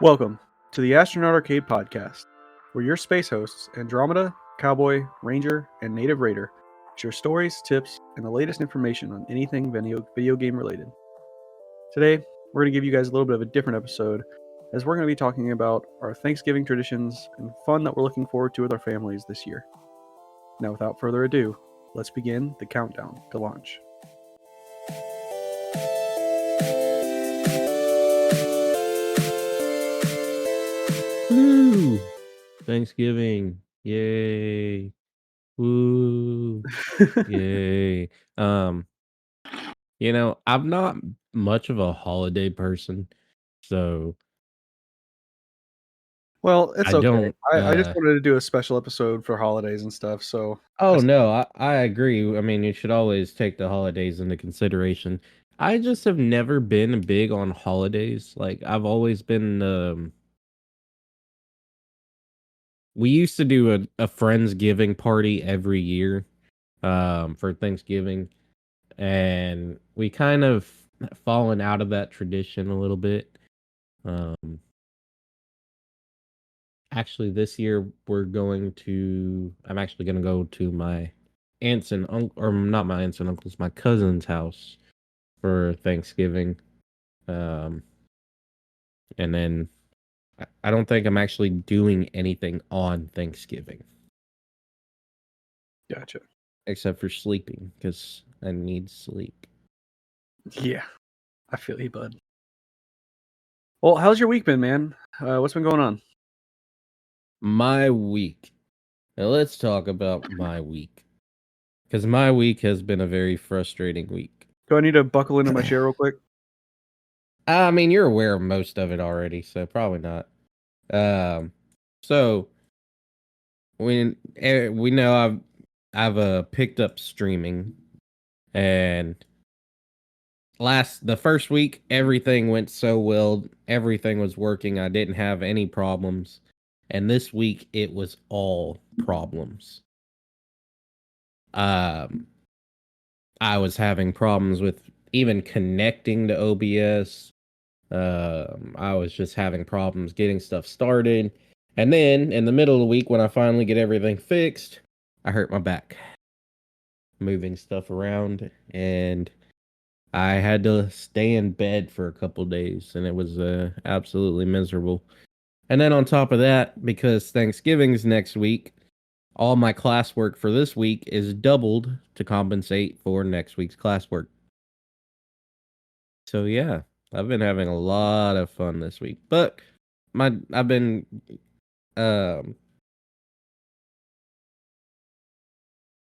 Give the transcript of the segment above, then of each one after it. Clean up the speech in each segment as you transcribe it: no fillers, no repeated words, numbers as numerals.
Welcome to the Astronaut Arcade Podcast, where your space hosts, Andromeda, Cowboy, Ranger, and Native Raider, share stories, tips, and the latest information on anything video game related. Today, we're going to give you guys a little bit of a different episode, as we're going to be talking about our Thanksgiving traditions and fun that we're looking forward to with our families this year. Now, without further ado, let's begin the countdown to launch. Woo! Thanksgiving. Yay. Woo. Yay. I'm not much of a holiday person, so Well, it's I okay. don't I just wanted to do a special episode for holidays and stuff, so Oh no, I agree. I mean, you should always take the holidays into consideration. I just have never been big on holidays. Like I've always been we used to do a Friendsgiving party every year for Thanksgiving. And we kind of fallen out of that tradition a little bit. Um, actually, this year I'm actually going to go to my aunts and or not my aunts and uncles, my cousin's house for Thanksgiving. Um, and then I don't think I'm actually doing anything on Thanksgiving. Gotcha. Except for sleeping, because I need sleep. Yeah, I feel you, bud. Well, how's your week been, man? What's been going on? My week. Now let's talk about my week. Because my week has been a very frustrating week. Do I need to buckle into my chair real quick? I mean, you're aware of most of it already, so probably not. So we know I've picked up streaming, and the first week everything went so well, everything was working. I didn't have any problems, and this week it was all problems. I was having problems with even connecting to OBS. I was just having problems getting stuff started. And then in the middle of the week, when I finally get everything fixed, I hurt my back moving stuff around, and I had to stay in bed for a couple days, and it was absolutely miserable. And then on top of that, because Thanksgiving's next week, all my classwork for this week is doubled to compensate for next week's classwork. So yeah, I've been having a lot of fun this week. But I've been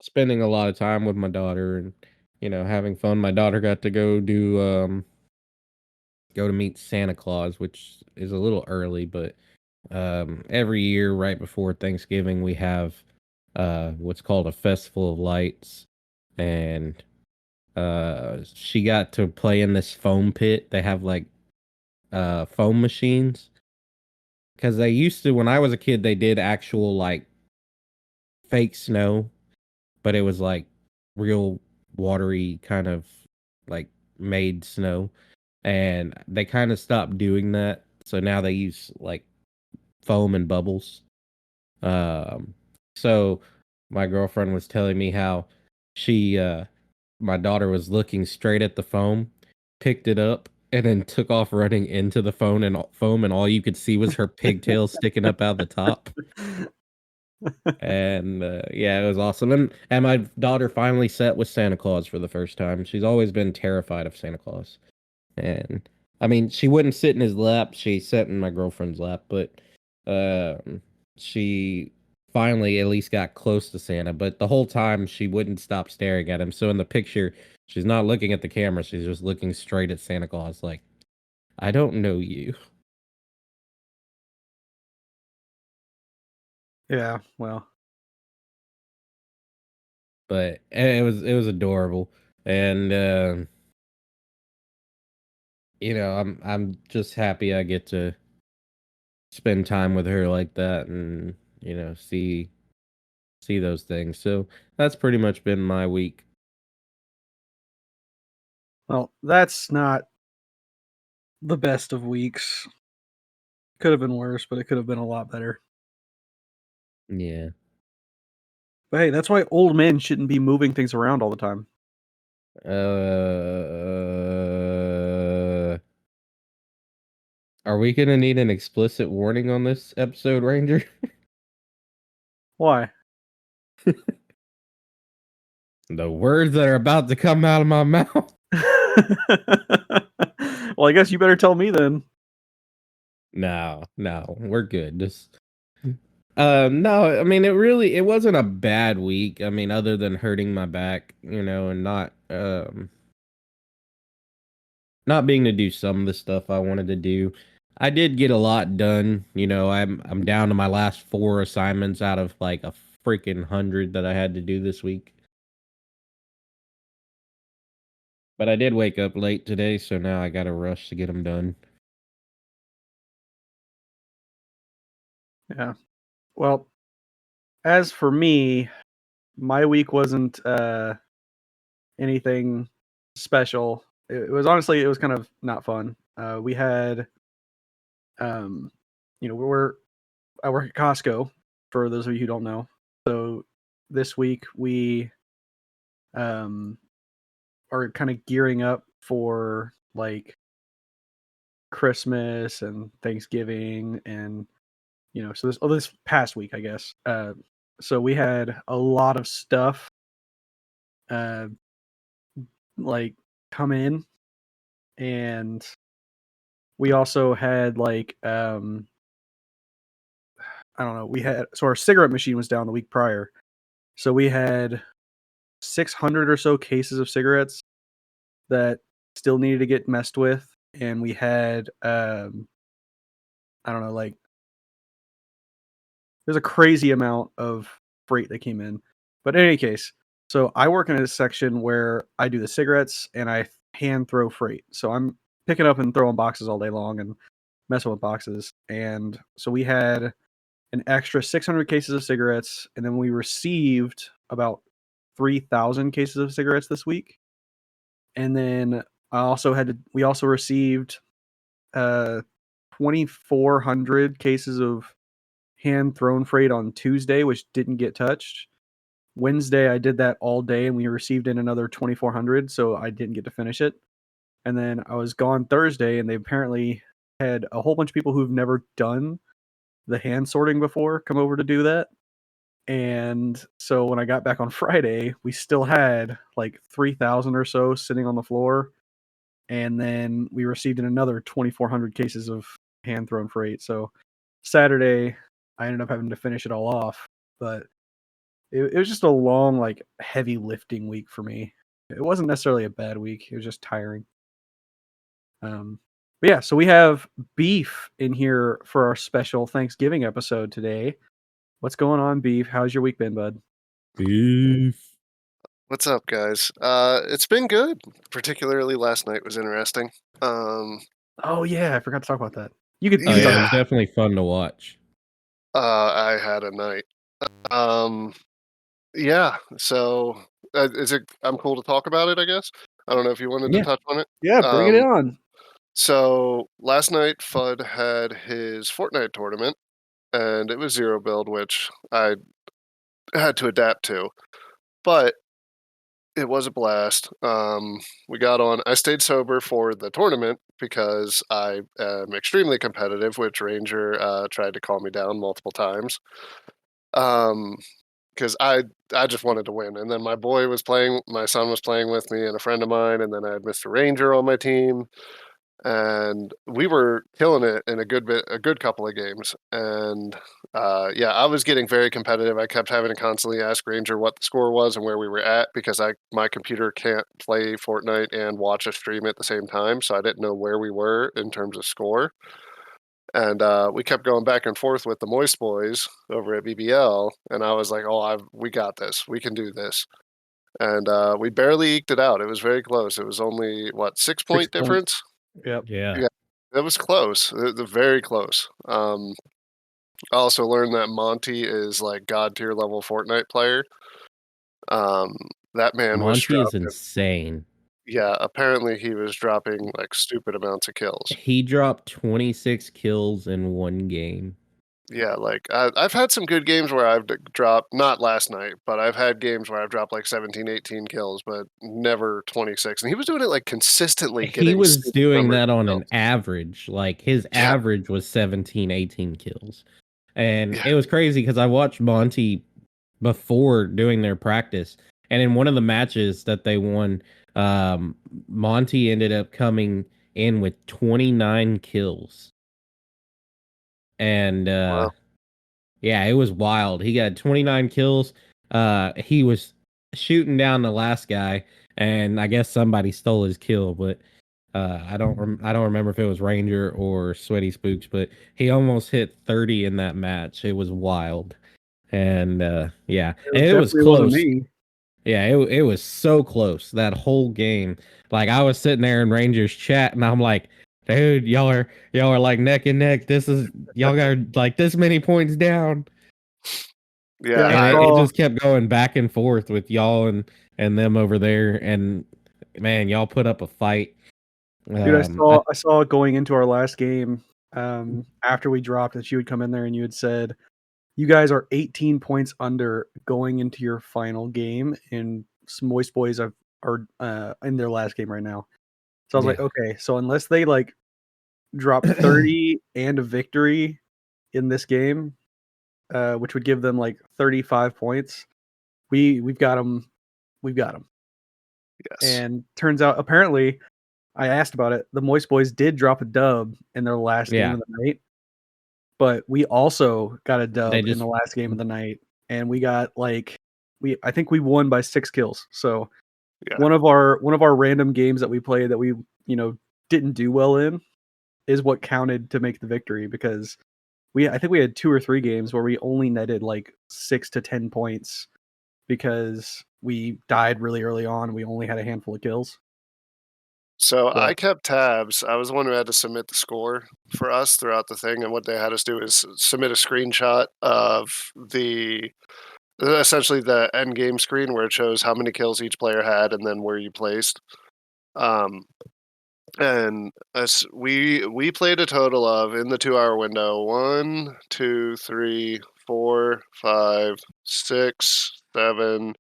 spending a lot of time with my daughter and having fun. My daughter got to go to meet Santa Claus, which is a little early, but every year right before Thanksgiving we have what's called a Festival of Lights, and she got to play in this foam pit. They have like foam machines, because they used to, when I was a kid, they did actual like fake snow, but it was like real watery kind of like made snow, and they kind of stopped doing that, so now they use like foam and bubbles. um so my girlfriend was telling me how she my daughter was looking straight at the foam, picked it up, and then took off running into the foam, and all you could see was her pigtails sticking up out the top. And yeah, it was awesome. And my daughter finally sat with Santa Claus for the first time. She's always been terrified of Santa Claus. And I mean, she wouldn't sit in his lap. She sat in my girlfriend's lap, but she finally at least got close to Santa. But the whole time she wouldn't stop staring at him. So in the picture, she's not looking at the camera. She's just looking straight at Santa Claus, like, I don't know you. Yeah, well. But it was adorable. And I'm just happy I get to spend time with her like that, and see those things. So that's pretty much been my week. Well, that's not the best of weeks. Could have been worse, but it could have been a lot better. Yeah. But hey, that's why old men shouldn't be moving things around all the time. Are we gonna need an explicit warning on this episode, Ranger? Why? The words that are about to come out of my mouth. Well, I guess you better tell me then. No, we're good. Just no, I mean it wasn't a bad week. I mean, other than hurting my back, and not being to do some of the stuff I wanted to do. I did get a lot done. I'm down to my last 4 assignments out of like a freaking 100 that I had to do this week. But I did wake up late today, so now I got to rush to get them done. Yeah. Well, as for me, my week wasn't anything special. It was honestly, it was kind of not fun. We had, I work at Costco. For those of you who don't know, so this week we are kind of gearing up for like Christmas and Thanksgiving, and so this past week, I guess. So we had a lot of stuff uh like come in, and we also had like I don't know, so our cigarette machine was down the week prior. So we had 600 or so cases of cigarettes that still needed to get messed with, and we had I don't know, like there's a crazy amount of freight that came in. But in any case, so I work in a section where I do the cigarettes and I hand throw freight. So I'm picking up and throwing boxes all day long and messing with boxes. And so we had an extra 600 cases of cigarettes, and then we received about 3,000 cases of cigarettes this week. And then we also received uh 2,400 cases of hand thrown freight on Tuesday, which didn't get touched. Wednesday, I did that all day, and we received in another 2,400, so I didn't get to finish it. And then I was gone Thursday, and they apparently had a whole bunch of people who've never done the hand sorting before come over to do that. And so when I got back on Friday, we still had like 3,000 or so sitting on the floor. And then we received in another 2,400 cases of hand thrown freight. So Saturday, I ended up having to finish it all off. But it was just a long, like heavy lifting week for me. It wasn't necessarily a bad week. It was just tiring. But yeah, so we have Beef in here for our special Thanksgiving episode today. What's going on, Beef? How's your week been, bud? Beef. What's up, guys? It's been good. Particularly last night was interesting. Oh yeah, I forgot to talk about that. You could Oh yeah, it Yeah. was definitely fun to watch. I had a night. Yeah. So, I'm cool to talk about it, I guess. I don't know if you wanted to Yeah. touch on it. Yeah, bring it Um, on. So last night, Fudd had his Fortnite tournament, and it was zero build, which I had to adapt to. But it was a blast. We got on. I stayed sober for the tournament because I am extremely competitive, which Ranger tried to calm me down multiple times. Because I just wanted to win, and then my boy was playing, my son was playing with me, and a friend of mine, and then I had Mr. Ranger on my team, and we were killing it in a good couple of games. And yeah, I was getting very competitive. I kept having to constantly ask Ranger what the score was and where we were at, because my computer can't play Fortnite and watch a stream at the same time, so I didn't know where we were in terms of score. And we kept going back and forth with the Moist Boys over at BBL, and I was like, "Oh, we got this. We can do this." And we barely eked it out. It was very close. It was only what 6 point difference. Yep. Yeah. Yeah. It was close. Very close. I also learned that Monty is like god tier level Fortnite player. Um, that man was Monty is strapped in. insane. Yeah, apparently he was dropping like stupid amounts of kills. He dropped 26 kills in one game. Yeah, like I've had some good games where I've dropped, not last night, but I've had games where I've dropped like 17, 18 kills, but never 26. And he was doing it like consistently He getting was stupid doing numbers that of on kills. an average. Like his Yeah, average was 17, 18 kills. And yeah. it was crazy because I watched Monty before doing their practice. And in one of the matches that they won, Monty ended up coming in with 29 kills. And Wow. yeah, it was wild. He got 29 kills. He was shooting down the last guy, and I guess somebody stole his kill, but I don't remember if it was Ranger or Sweaty Spooks, but he almost hit 30 in that match. It was wild. And yeah, and it was Definitely wasn't close. me. Yeah, it was so close that whole game. Like I was sitting there in Rangers chat, and I'm like, dude, y'all are like neck and neck. This is y'all got like this many points down, Yeah, Yeah, and I it saw. just kept going back and forth with y'all and them over there. And man, y'all put up a fight. Dude, I I, saw going into our last game, after we dropped that you would come in there and you had said you guys are 18 points under going into your final game, and some Moist Boys are in their last game right now. So I was like, yeah, okay, so unless they like drop 30 and a victory in this game, which would give them like 35 points, we've got them. We've got them. yes. And turns out, apparently, I asked about it. The Moist Boys did drop a dub in their last game yeah. of the night, but we also got a They dub in just the last game of the night, and we got like I think we won by 6 kills. So Yeah. one of our random games that we played that we didn't do well in is what counted to make the victory, because I think we had 2 or 3 games where we only netted like 6 to 10 points because we died really early on. We only had a handful of kills. So But I kept tabs. I was the one who had to submit the score for us throughout the thing, and what they had us do is submit a screenshot of the essentially the end game screen where it shows how many kills each player had and then where you placed. Um, and we played a total of, in the 2 hour window, 1, 2, 3, 4, 5, 6, 7,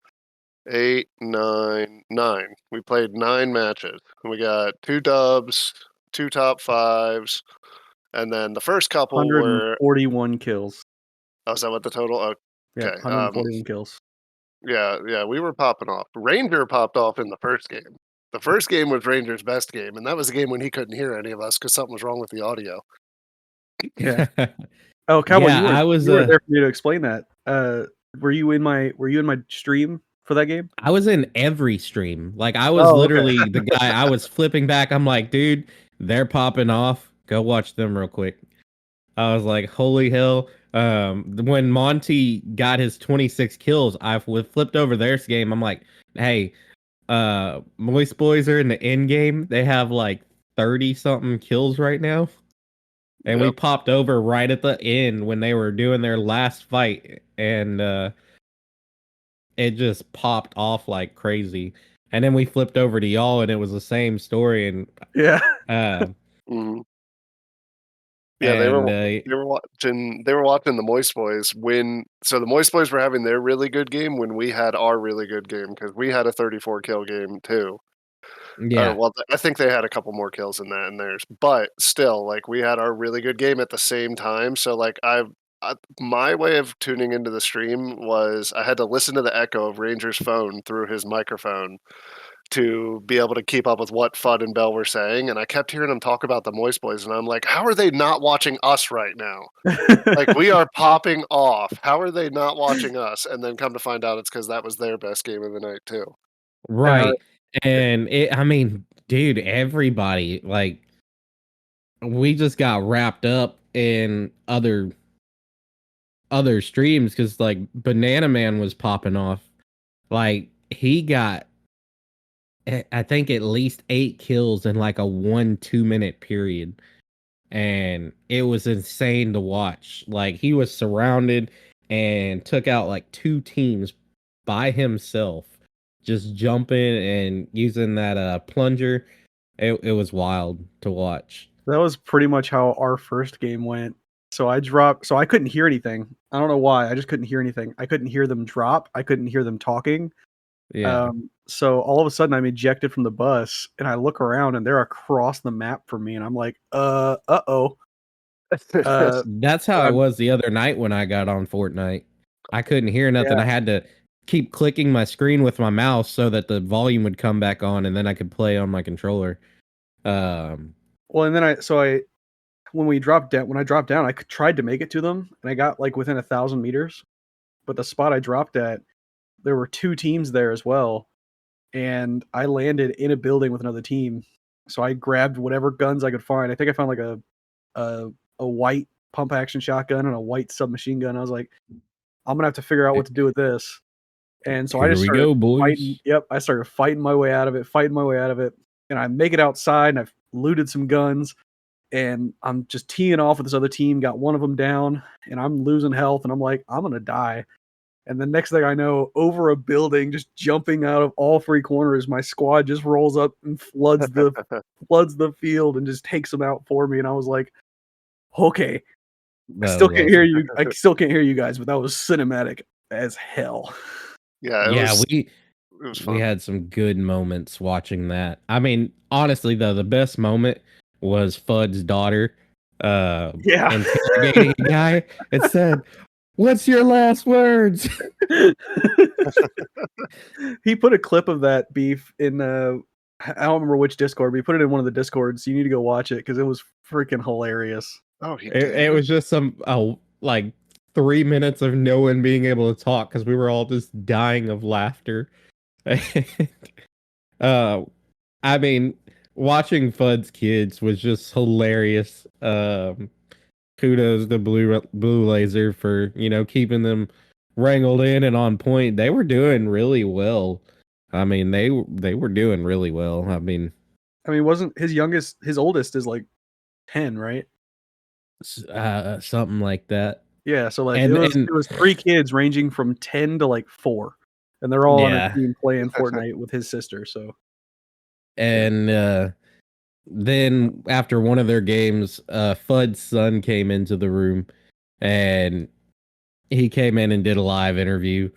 8, 9, 9. We played 9 matches. We got 2 dubs, 2 top fives, and then the first couple were. 141 kills. Oh, is that what the total? Yeah, Okay. 141 kills. Yeah, we were popping off. Ranger popped off in the first game. The first game was Ranger's best game, and that was a game when he couldn't hear any of us because something was wrong with the audio. Yeah. Oh, Cowboy, yeah. I was you weren't there for me to explain that. Were you in my stream for that game? I was in every stream. Like I was Oh, okay. literally the guy. I was flipping back. I'm like, dude, they're popping off. Go watch them real quick. I was like, holy hell. When Monty got his 26 kills, flipped over their game. I'm like, hey, Moist Boys are in the end game. They have like 30 something kills right now. And we Yep. popped over right at the end when they were doing their last fight. And it just popped off like crazy. And then we flipped over to y'all, and it was the same story. Yeah. Uh, Mhm. Yeah, they and were they were watching the Moist Boys win. So the Moist Boys were having their really good game when we had our really good game because we had a 34 kill game too. yeah, Well, I think they had a couple more kills than that in theirs, but still, like we had our really good game at the same time. So like my way of tuning into the stream was I had to listen to the echo of Ranger's phone through his microphone to be able to keep up with what Fudd and Bell were saying, and I kept hearing them talk about the Moist Boys, and I'm like, how are they not watching us right now? Like we are popping off. How are they not watching us? And then come to find out it's because that was their best game of the night too. Uh, right. And I mean, dude, everybody, like, we just got wrapped up in other streams because like Banana Man was popping off. Like he got I think at least 8 kills in like a 1-2 minute period. And it was insane to watch. Like he was surrounded and took out like 2 teams by himself. just jumping and using that plunger. It was wild to watch. That was pretty much how our first game went. So I couldn't hear anything. I don't know why. I just couldn't hear anything. I couldn't hear them drop. I couldn't hear them talking. Yeah. So all of a sudden I'm ejected from the bus and I look around and they're across the map from me and I'm like, uh-oh. That's how it was the other night when I got on Fortnite. I couldn't hear nothing. Yeah. I had to keep clicking my screen with my mouse so that the volume would come back on and then I could play on my controller. Well, and then when I dropped down, I tried to make it to them and I got like within 1,000 meters. But the spot I dropped at, there were 2 teams there as well. And I landed in a building with another team. So I grabbed whatever guns I could find. I think I found like a white pump action shotgun and a white submachine gun. I was like, I'm gonna have to figure out what to do with this. And so I Here just we started go, boys. fighting. Yep, I started fighting my way out of it, and I make it outside, and I've looted some guns, and I'm just teeing off with this other team. Got one of them down, and I'm losing health, and I'm like, I'm gonna die. And the next thing I know, over a building, just jumping out of all 3 corners, my squad just rolls up and floods the field and just takes them out for me. And I was like, okay, I still can't hear you. I still can't hear you guys, but that was cinematic as hell. Yeah, it was fun. We had some good moments watching that. I mean, honestly, though, the best moment was Fudd's daughter interrogating a guy and said, "What's your last words?" He put a clip of that beef in I don't remember which Discord, but he put it in one of the Discords. So you need to go watch it because it was freaking hilarious. Oh, he did. It was just some like 3 minutes of no one being able to talk because we were all just dying of laughter. I mean, watching Fudd's kids was just hilarious. Kudos to Blue Laser for keeping them wrangled in and on point. They were doing really well. I mean, they were doing really well. I mean, wasn't his oldest is like 10, right? Something like that. Yeah, so like it was 3 kids ranging from 10 to like 4, and they're all on a team playing Fortnite with his sister. So, and then after one of their games, Fudd's son came into the room, and he came in and did a live interview.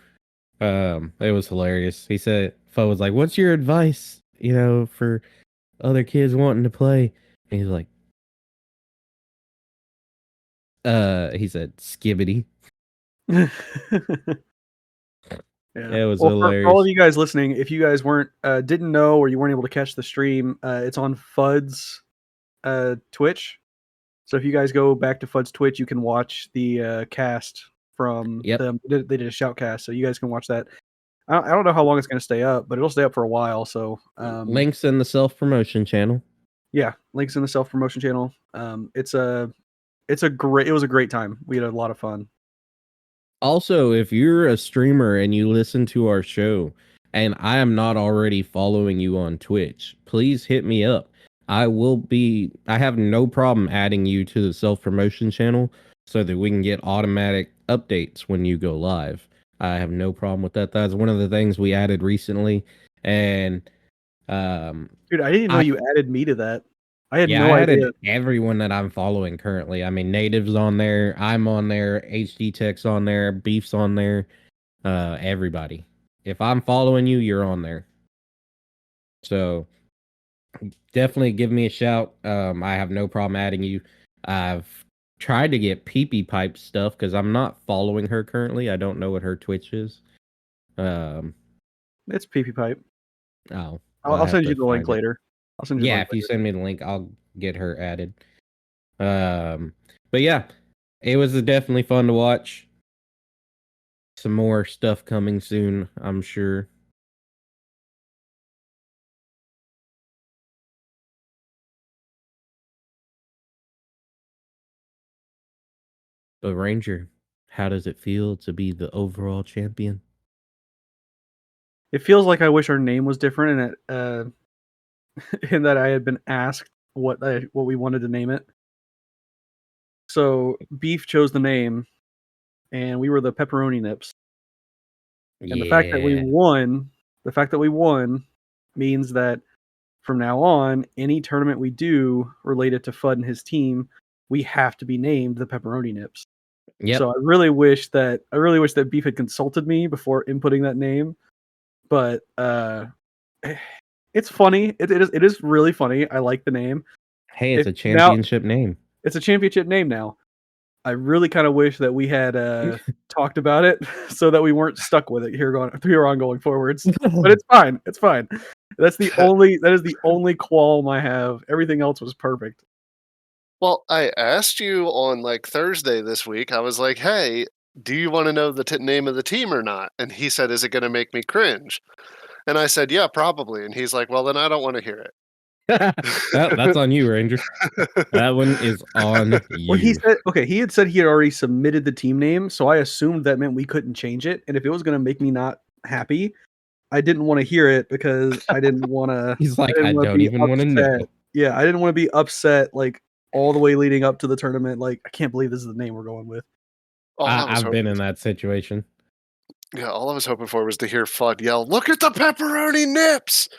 It was hilarious. He said, Fudd was like, "What's your advice, for other kids wanting to play?" And he's like, he said, "Skibbity." Yeah. It was hilarious. For all of you guys listening, if you guys didn't know or you weren't able to catch the stream, it's on Fudd's Twitch. So if you guys go back to Fudd's Twitch, you can watch the cast from them. They did a shout cast, so you guys can watch that. I don't know how long it's going to stay up, but it'll stay up for a while. So links in the self-promotion channel. Yeah, links in the self-promotion channel. It was a great time. We had a lot of fun. Also, if you're a streamer and you listen to our show and I am not already following you on Twitch, please hit me up. I have no problem adding you to the self-promotion channel so that we can get automatic updates when you go live. I have no problem with that. That's one of the things we added recently. And dude, I didn't know you added me to that. I had no idea. Everyone that I'm following currently. I mean, Native's on there. I'm on there. HD Tech's on there. Beef's on there. Everybody. If I'm following you, you're on there. So definitely give me a shout. I have no problem adding you. I've tried to get PP Pipe stuff because I'm not following her currently. I don't know what her Twitch is. It's PP Pipe. Oh, I'll send you the link later. I'll send you. Yeah, if you send me the link, I'll get her added. But yeah, it was definitely fun to watch. Some more stuff coming soon, I'm sure. But Ranger, how does it feel to be the overall champion? It feels like I wish our name was different, and in that I had been asked what we wanted to name it. So Beef chose the name, and we were the Pepperoni Nips. And the fact that we won The fact that we won means that from now on, any tournament we do related to Fudd and his team, we have to be named the Pepperoni Nips. Yep. So I really wish that Beef had consulted me before inputting that name. But it's funny. It is really funny. I like the name. Hey, it's If a championship name. It's a championship name now. I really kind of wish that we had talked about it so that we weren't stuck with it here on going forwards. But it's fine. It's fine. That is the only qualm I have. Everything else was perfect. Well, I asked you on like Thursday this week. I was like, "Hey, do you want to know the name of the team or not?" And he said, "Is it going to make me cringe?" And I said, "Yeah, probably." And he's like, "Well, then I don't want to hear it." That's on you, Ranger. That one is on you. Well, he had said he had already submitted the team name, so I assumed that meant we couldn't change it. And if it was going to make me not happy, I didn't want to hear it because I didn't want to. He's like, I don't even want to know. Yeah, I didn't want to be upset like all the way leading up to the tournament. Like, I can't believe this is the name we're going with. I've been in that situation. Yeah, all I was hoping for was to hear Fudd yell, "Look at the Pepperoni Nips!"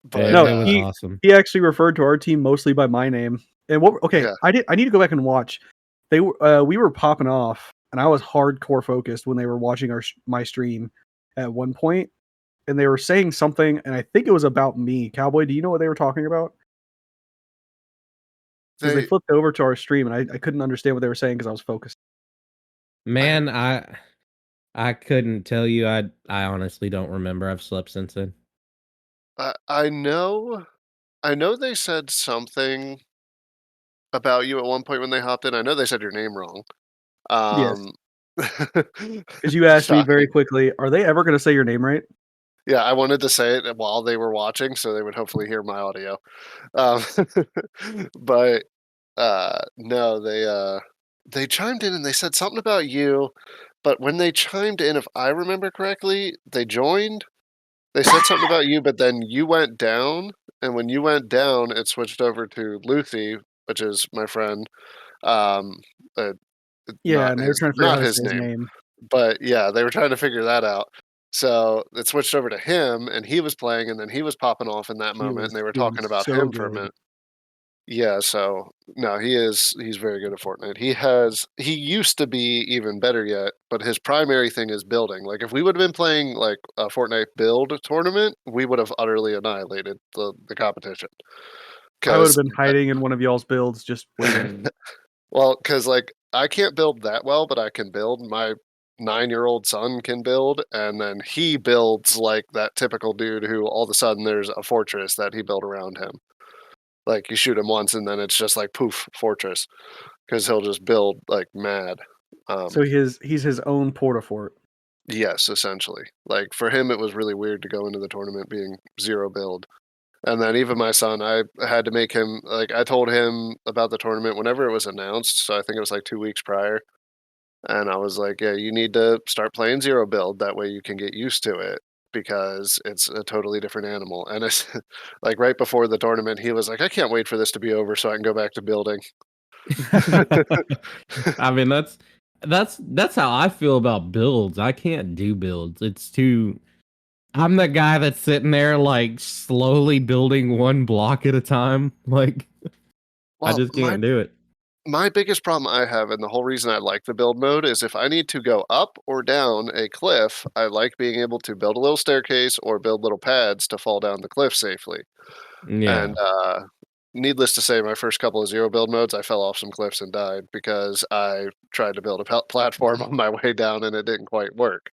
But no, it was awesome. He actually referred to our team mostly by my name. And I need to go back and watch. We were popping off, and I was hardcore focused when they were watching my stream at one point, and they were saying something, and I think it was about me. Cowboy, do you know what they were talking about? Because they flipped over to our stream, and I couldn't understand what they were saying because I was focused. Man, I couldn't tell you. I honestly don't remember. I've slept since then. I know they said something about you at one point when they hopped in. I know they said your name wrong. Yes. Because you asked me very quickly, are they ever going to say your name right? Yeah, I wanted to say it while they were watching, so they would hopefully hear my audio. But no, they chimed in and they said something about you. But when they chimed in, if I remember correctly, they joined. They said something about you, but then you went down, and when you went down, it switched over to Lucy, which is my friend. Yeah, and they were trying to figure out his name. But yeah, they were trying to figure that out. So it switched over to him, and he was playing, and then he was popping off in that moment, and they were talking about him for a minute. Yeah, so no, he's very good at Fortnite. He used to be even better yet, but his primary thing is building. Like if we would have been playing like a Fortnite build tournament, we would have utterly annihilated the competition. I would have been hiding in one of y'all's builds just waiting. Well, because like I can't build that well, but I can build. My 9-year-old son can build, and then he builds like that typical dude who all of a sudden there's a fortress that he built around him. Like you shoot him once and then it's just like poof, fortress, because he'll just build like mad. So he's his own Portafort. Yes, essentially. Like for him, it was really weird to go into the tournament being 0 build. And then even my son, I had to make him like I told him about the tournament whenever it was announced. So I think it was like 2 weeks prior. And I was like, yeah, you need to start playing 0 build. That way you can get used to it because it's a totally different animal. And it's like right before the tournament, he was like, I can't wait for this to be over so I can go back to building. I mean, that's how I feel about builds. I can't do builds. It's too. I'm the guy that's sitting there like slowly building one block at a time. Like, I just can't do it. My biggest problem I have, and the whole reason I like the build mode, is if I need to go up or down a cliff, I like being able to build a little staircase or build little pads to fall down the cliff safely. Yeah. And needless to say, my first couple of 0 build modes, I fell off some cliffs and died because I tried to build a platform on my way down and it didn't quite work.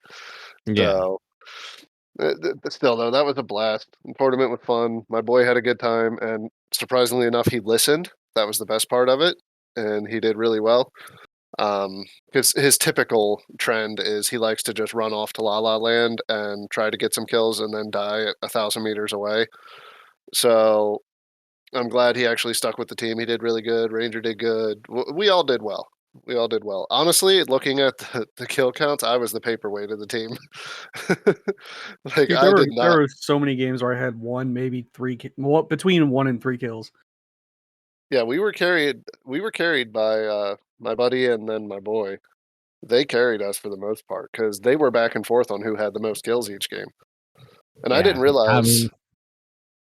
Yeah. So, still, though, that was a blast. The tournament was fun. My boy had a good time, and surprisingly enough, he listened. That was the best part of it, and he did really well. Because his typical trend is he likes to just run off to La La Land and try to get some kills and then die at 1,000 meters away. So I'm glad he actually stuck with the team. He did really good. Ranger did good. We all did well. We all did well. Honestly, looking at the kill counts, I was the paperweight of the team. Like Dude, there were so many games where I had 1, maybe 3, between 1 and 3 kills. Yeah, we were carried by my buddy and then my boy. they carried us for the most part because they were back and forth on who had the most kills each game. And I didn't Yeah, I realize. mean,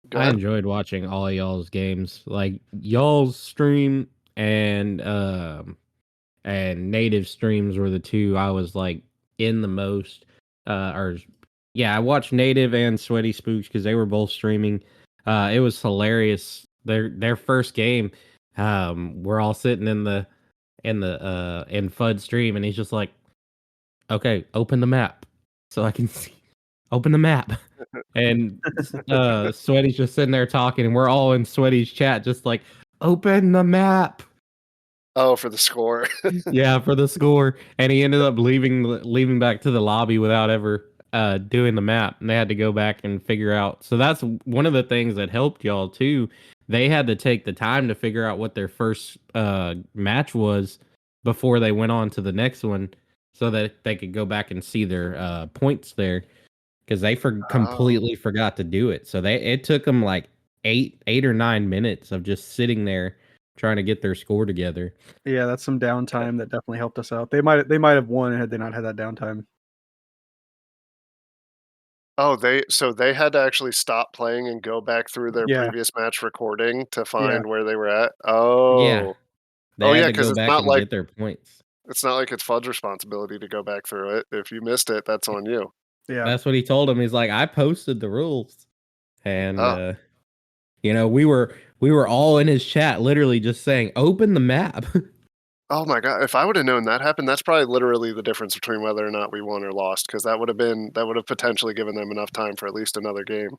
Go I ahead. enjoyed watching all y'all's games, like y'all's stream and native streams were the two I was like in the most. Or yeah, I watched native and Sweaty Spooks because they were both streaming. It was hilarious. Their first game. We're all sitting in Fud stream, and he's just like, "Okay, open the map so I can see. Open the map." And Sweaty's just sitting there talking, and we're all in Sweaty's chat, just like, "Open the map." Oh, for the score. Yeah, for the score, and he ended up leaving back to the lobby without ever doing the map, and they had to go back and figure out. So that's one of the things that helped y'all too. They had to take the time to figure out what their first match was before they went on to the next one, so that they could go back and see their points there, because they Oh. completely forgot to do it. So it took them like 8 or 9 minutes of just sitting there trying to get their score together. Yeah, that's some downtime that definitely helped us out. They might have won had they not had that downtime. Oh, they had to actually stop playing and go back through their Yeah, previous match recording to yeah, find where they were at? Yeah, Oh. they Oh, had yeah, to because go back and get their points. it's not like it's Fud's responsibility to go back through it. If you missed it, that's on you. yeah. That's what he told him. He's like, I posted the rules, and Oh. we were all in his chat, literally just saying, "Open the map." Oh my god, if I would've known that happened, that's probably literally the difference between whether or not we won or lost, because that would've potentially given them enough time for at least another game.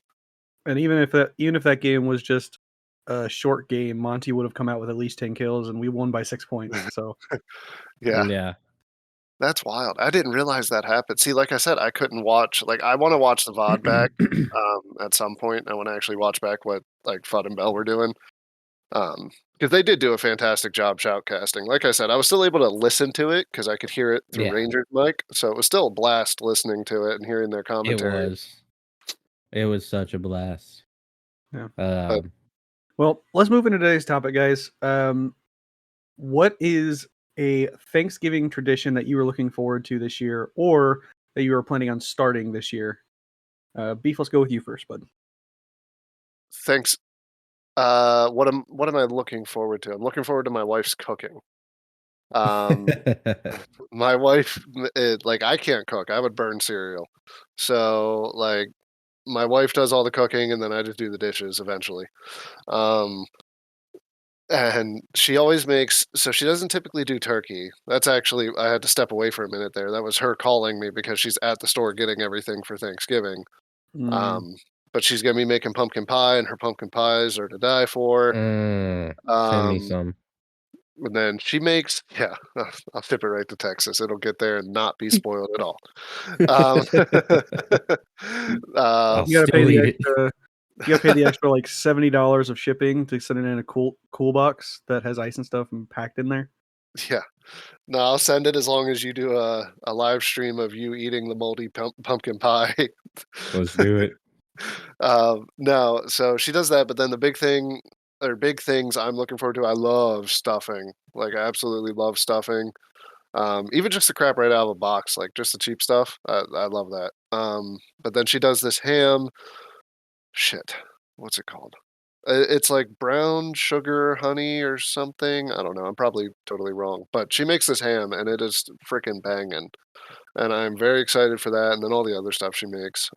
And even if that game was just a short game, Monty would have come out with at least 10 kills, and we won by 6 points. So Yeah, Yeah, that's wild. I didn't realize that happened. See, like I said, I couldn't watch like, I wanna watch the VOD back, at some point. I wanna actually watch back what, like, Fudd and Bell were doing, because they did do a fantastic job shoutcasting. Like I said, I was still able to listen to it because I could hear it through yeah, Ranger's mic, so it was still a blast listening to it and hearing their it commentary, was. It was such a blast. yeah. but Um, Well, let's move into today's topic, guys. What is a Thanksgiving tradition that you were looking forward to this year, or that you were planning on starting this year? Beef, let's go with you first, bud. thanks. What am I looking forward to? I'm looking forward to my wife's cooking. Um, my wife, like, I can't cook. I would burn cereal. So, like, my wife does all the cooking, and then I just do the dishes eventually. Um, and she always makes so she doesn't typically do turkey. That's actually I had to step away for a minute there. That was her calling me because she's at the store getting everything for Thanksgiving. Mm, Um, but she's gonna be making pumpkin pie, and her pumpkin pies are to die for. send me Um, some. and then she makes yeah, I'll ship it right to Texas. It'll get there and not be spoiled at all. Um, I'll you gotta pay still the eat it. extra. You gotta pay the extra like $70 of shipping to send it in a cool box that has ice and stuff and packed in there. yeah. No, I'll send it as long as you do a live stream of you eating the moldy pumpkin pie. Let's do it. No, so she does that, but then the big thing or big things I'm looking forward to, I love stuffing. Like, I absolutely love stuffing. Even just the crap right out of a box, like just the cheap stuff. I love that. But then she does this ham. Shit, what's it called? It's like brown sugar honey or something. I don't know. I'm probably totally wrong, but she makes this ham and it is freaking banging, and I'm very excited for that. And then all the other stuff she makes.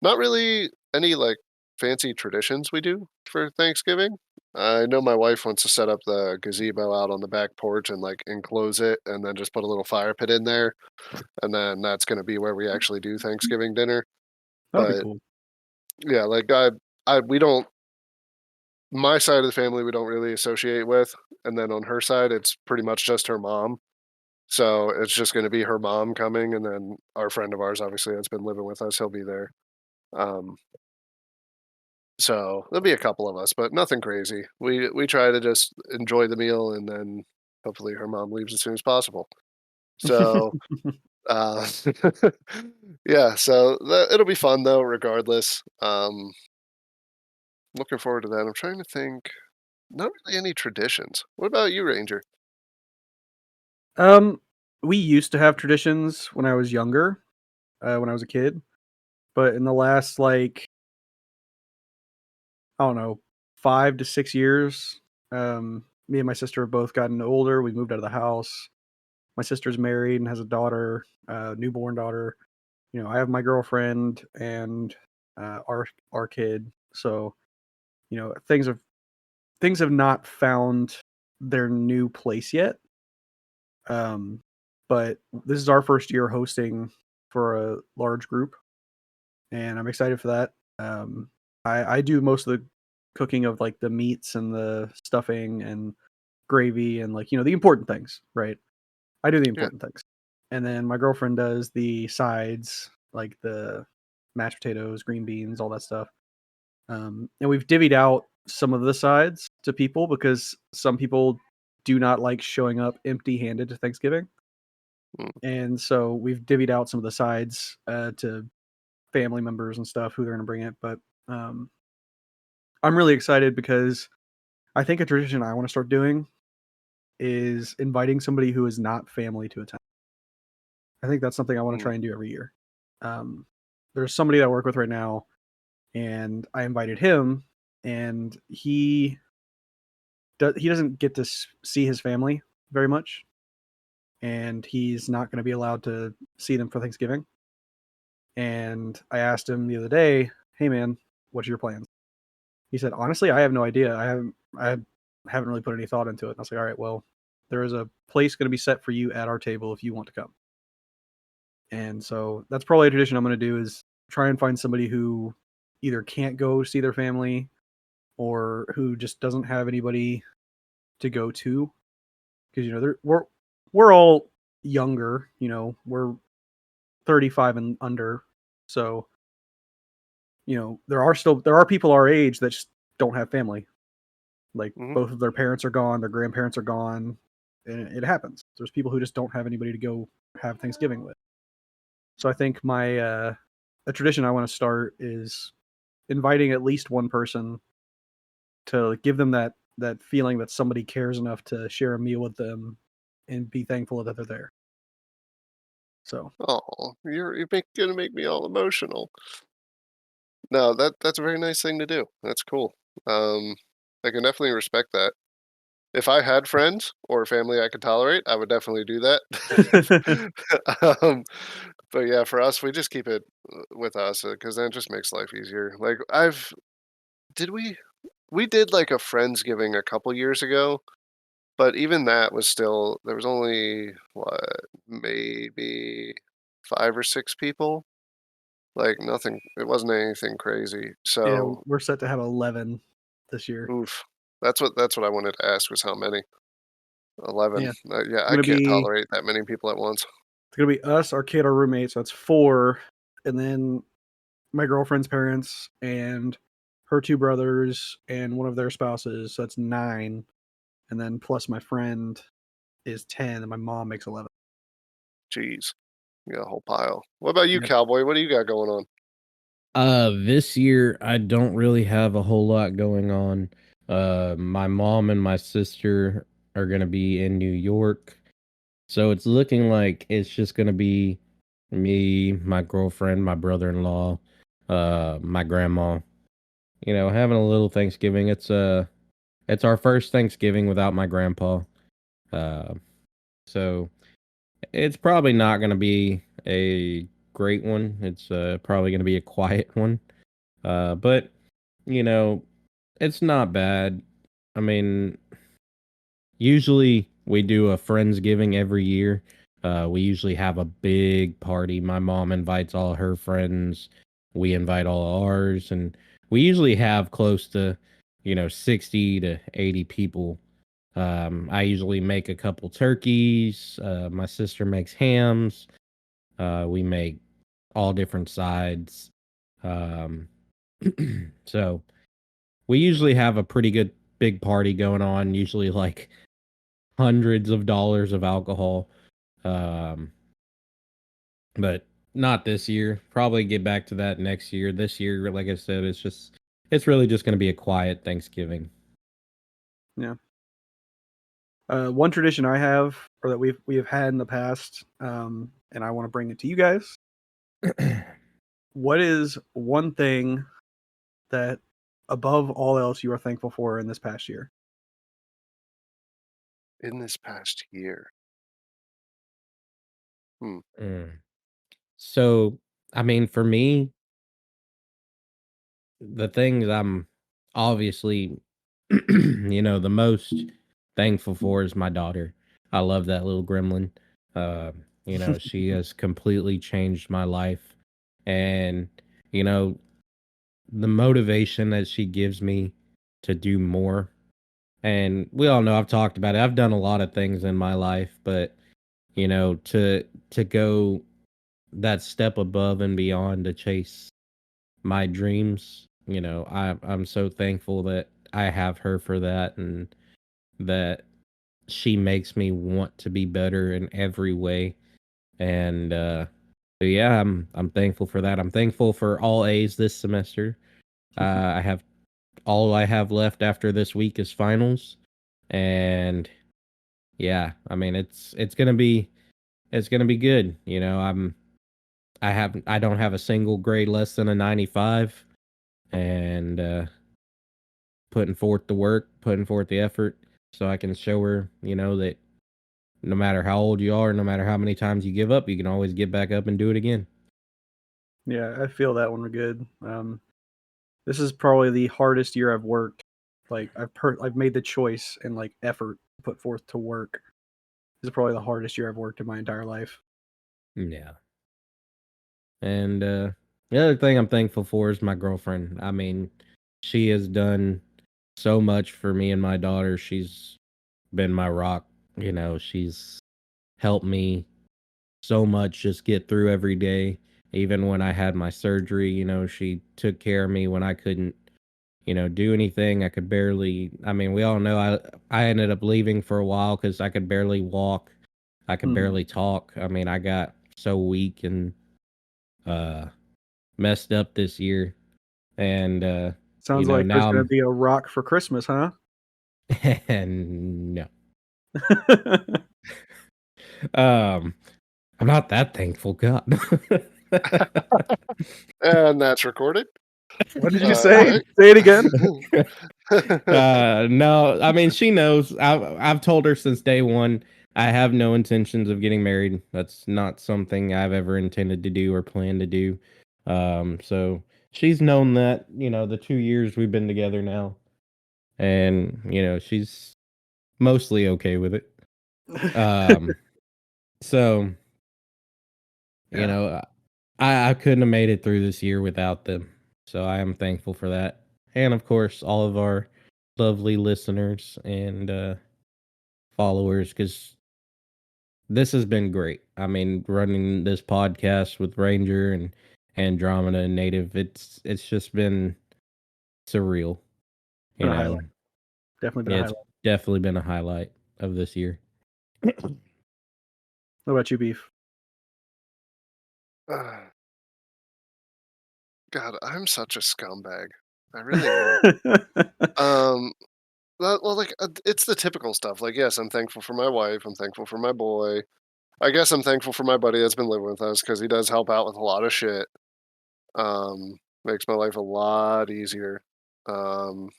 Not really any like fancy traditions we do for Thanksgiving. I know my wife wants to set up the gazebo out on the back porch and like enclose it and then just put a little fire pit in there. And then that's going to be where we actually do Thanksgiving dinner. That'll be But cool. yeah, like we don't, my side of the family, we don't really associate with. And then on her side, it's pretty much just her mom. So it's just going to be her mom coming. And then our friend of ours, obviously, that's been living with us, he'll be there. Um, So there'll be a couple of us, but nothing crazy. We try to just enjoy the meal, and then hopefully her mom leaves as soon as possible. So uh, yeah, so it'll be fun though, regardless. Looking forward to that. I'm trying to think. Not really any traditions. What about you, Ranger? we used to have traditions when I was younger, when I was a kid, but in the last like I don't know 5 to 6 years, me and my sister have both gotten older. We moved out of the house. My sister's married and has a daughter, newborn daughter. You know, I have my girlfriend and our kid. So you know, things have not found their new place yet. Um, but this is our first year hosting for a large group, and I'm excited for that. I do most of the cooking of like the meats and the stuffing and gravy and like the important things, right? I do the Yeah. important things, and then my girlfriend does the sides, like the mashed potatoes, green beans, all that stuff. And we've divvied out some of the sides to people because some people do not like showing up empty-handed to Thanksgiving. Mm. And so we've divvied out some of the sides to family members and stuff who they're going to bring it. But um, I'm really excited because I think a tradition I want to start doing is inviting somebody who is not family to attend. I think that's something I want to Mm. try and do every year. Um, there's somebody that I work with right now, and I invited him, and he doesn't get to see his family very much, and he's not going to be allowed to see them for Thanksgiving. And I asked him the other day, "Hey man, what's your plans?" He said, "Honestly, I have no idea. I haven't really put any thought into it." And I was like, "All right, well, there is a place going to be set for you at our table if you want to come." And so that's probably a tradition I'm going to do is try and find somebody who either can't go see their family or who just doesn't have anybody to go to, because we're all younger. We're 35 and under, so there are people our age that just don't have family. Like Mhm. both of their parents are gone, their grandparents are gone, and it happens. There's people who just don't have anybody to go have Thanksgiving with. So I think my a tradition I want to start is inviting at least one person to give them that feeling that somebody cares enough to share a meal with them and be thankful that they're there. So Oh, gonna make me all emotional. No, that's a very nice thing to do. That's cool. Um, I can definitely respect that. If I had friends or family I could tolerate, I would definitely do that. um, but yeah, for us, we just keep it with us because then it just makes life easier. Like did we did like a friendsgiving a couple years ago, but even that was still there was only what maybe 5 or 6 people. Like nothing. It wasn't anything crazy. yeah, So we're set to have 11 this year. oof. That's what I wanted to ask was how many. 11. Yeah, Yeah, it's I gonna can't be tolerate that many people at once. it's gonna be us, our kid, our roommates. So that's four, and then my girlfriend's parents and her two brothers and one of their spouses. So that's nine, and then plus my friend is 10, and my mom makes 11. Jeez. You got a whole pile. What about you, Yep. Cowboy? What do you got going on? This year I don't really have a whole lot going on. My mom and my sister are gonna be in New York, so it's looking like it's just gonna be me, my girlfriend, my brother-in-law, my grandma. Having a little Thanksgiving. It's our first Thanksgiving without my grandpa. Uh, so it's probably not gonna be a great one. It's probably gonna be a quiet one. But you know, it's not bad. I mean, usually we do a Friendsgiving every year. We usually have a big party. My mom invites all her friends. We invite all ours, and we usually have close to, 60 to 80 people. I usually make a couple turkeys. My sister makes hams. We make all different sides. Um, so we usually have a pretty good big party going on, usually like hundreds of dollars of alcohol. Um, but not this year. Probably get back to that next year. This year, like I said, it's really just going to be a quiet Thanksgiving. Yeah. One tradition I have, or that we have had in the past, and I want to bring it to you guys. What is one thing that, above all else, you are thankful for in this past year? In this past year. Mm. So, I mean, for me, the things I'm obviously, the most thankful for is my daughter. I love that little gremlin. She has completely changed my life. And, you know, the motivation that she gives me to do more. And we all know I've talked about it. I've done a lot of things in my life, but to go that step above and beyond to chase my dreams, I'm so thankful that I have her for that, and that she makes me want to be better in every way. And so yeah, I'm thankful for that. I'm thankful for all A's this semester. I have all I have left after this week is finals, and yeah, I mean it's gonna be good. I don't have a single grade less than a 95, and putting forth the work, putting forth the effort, so I can show her, that no matter how old you are, no matter how many times you give up, you can always get back up and do it again. Yeah, I feel that one good. This is probably the hardest year I've worked. Like I've made the choice and like effort to put forth to work. This is probably the hardest year I've worked in my entire life. Yeah. And the other thing I'm thankful for is my girlfriend. I mean, she has done so much for me and my daughter. She's been my rock. She's helped me so much just get through every day. Even when I had my surgery, she took care of me when I couldn't, do anything. I could barely, I mean, we all know I ended up leaving for a while because I could barely walk. I could Mhm. barely talk. I mean, I got so weak and uh messed up this year. And Sounds like there's now gonna I'm be a rock for Christmas, huh? and no. Um I'm not that thankful, God. And that's recorded. What did you All say? right. Say it again. No, I mean she knows. I've told her since day one I have no intentions of getting married. That's not something I've ever intended to do or plan to do. So she's known that, the 2 years we've been together now. And, she's mostly okay with it. Um, so, you Yeah. know, I couldn't have made it through this year without them. So I am thankful for that. And of course, all of our lovely listeners and followers, because this has been great. I mean, running this podcast with Ranger and Andromeda and Native, it's just been surreal. Been You a know, highlight. Definitely been a it's highlight. definitely been a highlight of this year. What about you, Beef? God, I'm such a scumbag. I really am. Well, like it's the typical stuff. Like, yes, I'm thankful for my wife. I'm thankful for my boy. I guess I'm thankful for my buddy that's been living with us because he does help out with a lot of shit. Makes my life a lot easier. Um,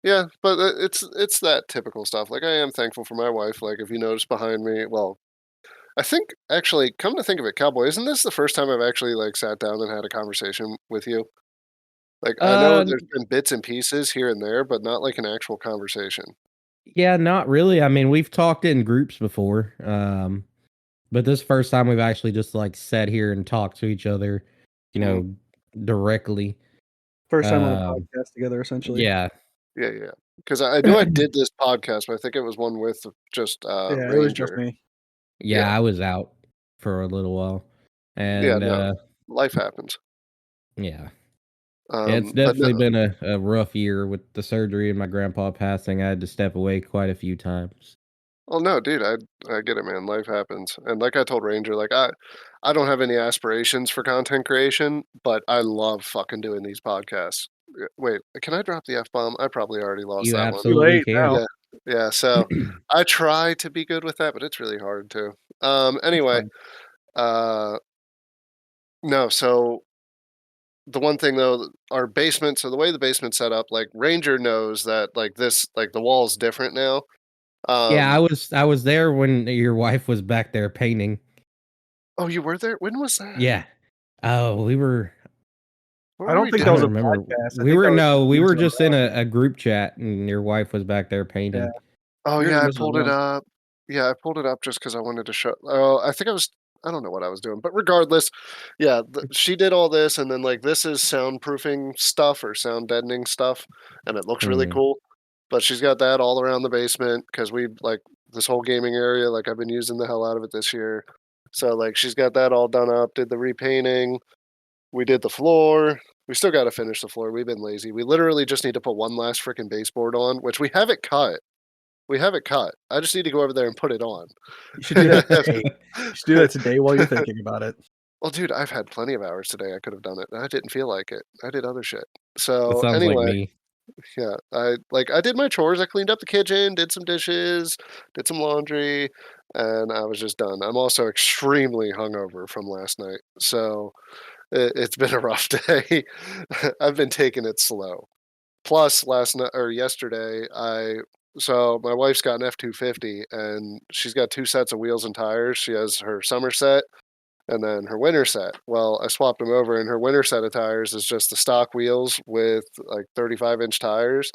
yeah, but it's that typical stuff. Like, I am thankful for my wife. Like, if you notice behind me, well, I think actually, come to think of it, Cowboy, isn't this the first time I've actually like sat down and had a conversation with you? Like, I know uh, there's been bits and pieces here and there, but not like an actual conversation. yeah, not really. I mean, we've talked in groups before, but this first time we've actually just like sat here and talked to each other, you Mhm. know, directly. First time on a Um, podcast together, essentially. yeah, Yeah, yeah. Because I knew I did this podcast, but I think it was one with just Yeah, it was just Ranger. me. yeah, Yeah, I was out for a little while, yeah. and No, life happens. yeah, it's But definitely no. been a rough year with the surgery and my grandpa passing. I had to step away quite a few times. Well, no, dude. I get it, man. Life happens, and like I told Ranger, like I don't have any aspirations for content creation, but I love fucking doing these podcasts. Wait, can I drop the F bomb? I probably already lost You that one. Too absolutely late can. now. Yeah. Yeah, so I try to be good with that, but it's really hard to. Anyway, fine. no, so the one thing though, our basement, so the way the basement's set up, like Ranger knows that like this, like the wall's different now. Yeah, Um, I was there when your wife was back there painting. oh, you were there? When was that? Yeah. Oh, we were. What I were don't we think I that don't was doing? a remember. podcast. I We think were that was no, we you were messing just in around. a group chat, and your wife was back there painting. Oh We were yeah, just I messing pulled it around. up. Yeah, I pulled it up just because I wanted to show. Oh, I think I was. I don't know what I was doing, but regardless, yeah, she did all this, and then like this is soundproofing stuff or sound deadening stuff, and it looks really Mm. cool. But she's got that all around the basement because we like this whole gaming area. Like I've been using the hell out of it this year. So like she's got that all done up. Did the repainting. We did the floor. We still got to finish the floor. We've been lazy. We literally just need to put one last freaking baseboard on, which we have it cut. We have it cut. I just need to go over there and put it on. You should do that today. You should do that today while you're thinking about it. Well, dude, I've had plenty of hours today. I could have done it. I didn't feel like it. I did other shit. That So sounds like anyway, me. yeah, I did my chores. I cleaned up the kitchen, did some dishes, did some laundry, and I was just done. I'm also extremely hungover from last night, so it's been a rough day. I've been taking it slow. Plus, last night or yesterday, so my wife's got an F-250 and she's got 2 sets of wheels and tires. She has her summer set and then her winter set. Well, I swapped them over, and her winter set of tires is just the stock wheels with like 35-inch tires.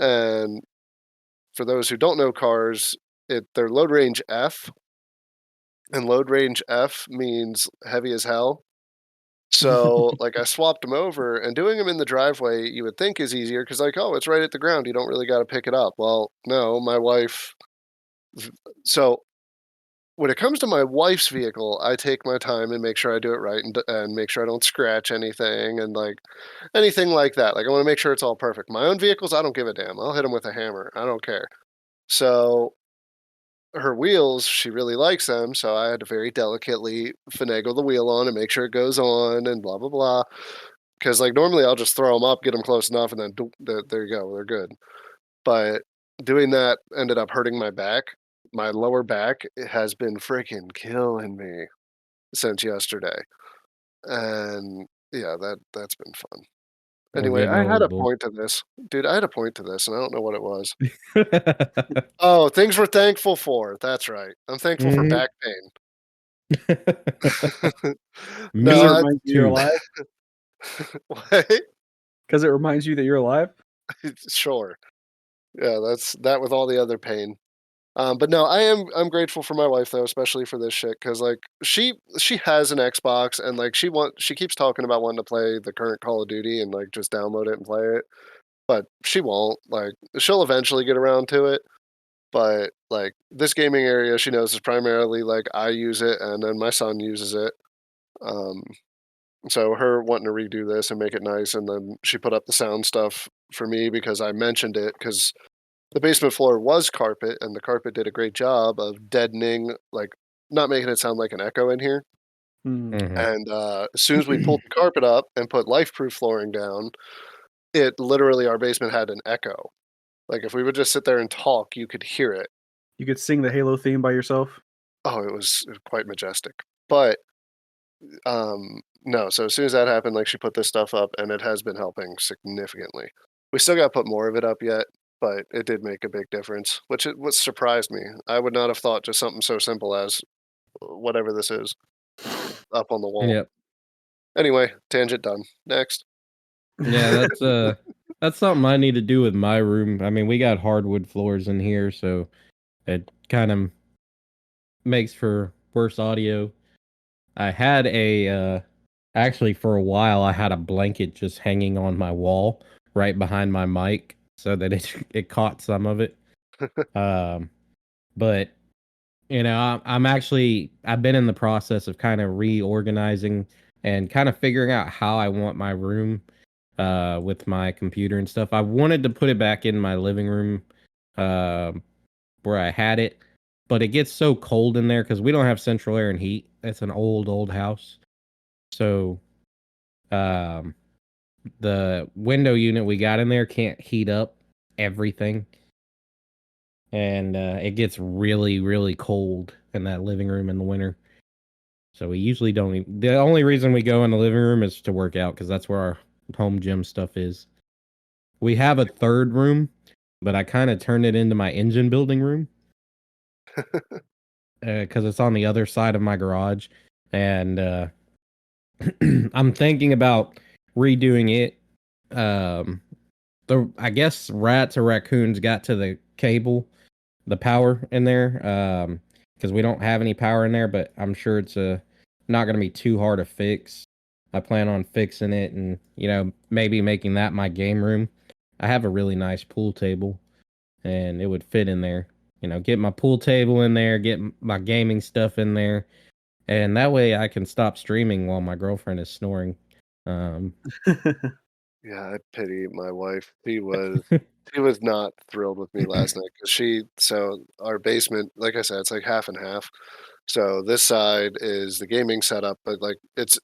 And for those who don't know cars, they're load range F, and load range F means heavy as hell. So, like, I swapped them over, and doing them in the driveway, you would think is easier because, like, oh, it's right at the ground. You don't really got to pick it up. Well, no, my wife. So, when it comes to my wife's vehicle, I take my time and make sure I do it right and make sure I don't scratch anything and like anything like that. Like, I want to make sure it's all perfect. My own vehicles, I don't give a damn. I'll hit them with a hammer. I don't care. So, her wheels, she really likes them. So, I had to very delicately finagle the wheel on and make sure it goes on and blah, blah, blah. Because like normally I'll just throw them up, get them close enough, and then there you go, they're good. But doing that ended up hurting my back. My lower back has been freaking killing me since yesterday, and yeah, that's been fun. We're Anyway, getting I had a old, boy. point to this, dude. I had a point to this, and I don't know what it was. Oh, things we're thankful for. That's right. I'm thankful for Mhm. back pain. Because No, it Me reminds you you're too. alive. what? Because it reminds you that you're alive. Sure. Yeah, that's that with all the other pain. But no, I'm grateful for my wife though, especially for this shit, because like she has an Xbox and like she keeps talking about wanting to play the current Call of Duty and like just download it and play it, but she won't. Like she'll eventually get around to it, but like this gaming area she knows is primarily like I use it and then my son uses it. Um, so her wanting to redo this and make it nice, and then she put up the sound stuff for me because I mentioned it because the basement floor was carpet, and the carpet did a great job of deadening, like, not making it sound like an echo in here. Hmm. Mhm. And, as soon as we pulled the carpet up and put life-proof flooring down, it literally our basement had an echo. Like, if we would just sit there and talk, you could hear it. You could sing the Halo theme by yourself. Oh, it was quite majestic. But, no, so as soon as that happened, like, she put this stuff up, and it has been helping significantly. We still gotta put more of it up yet, but it did make a big difference, which it what surprised me. I would not have thought just something so simple as whatever this is up on the wall. Yep. Anyway, tangent done. Next. Yeah, that's something I need to do with my room. I mean, we got hardwood floors in here, so it kind of makes for worse audio. I had actually for a while I had a blanket just hanging on my wall right behind my mic so that it caught some of it. Um, but I'm actually I've been in the process of kind of reorganizing and kind of figuring out how I want my room with my computer and stuff. I wanted to put it back in my living room um where I had it, but it gets so cold in there because we don't have central air and heat. It's an old house. So um the window unit we got in there can't heat up everything. and it gets really, really cold in that living room in the winter. So we usually don't. The only reason we go in the living room is to work out because that's where our home gym stuff is. We have a third room, but I kind of turned it into my engine building room because it's on the other side of my garage, and I'm thinking about redoing it. I guess rats or raccoons got to the cable, the power in there, because we don't have any power in there. But I'm sure it's not going to be too hard to fix. I plan on fixing it and maybe making that my game room. I have a really nice pool table, and it would fit in there. Get my pool table in there, get my gaming stuff in there, and that way I can stop streaming while my girlfriend is snoring. Yeah, I pity my wife. She was not thrilled with me last night because so our basement, like I said, it's like half and half. So this side is the gaming setup, but like it's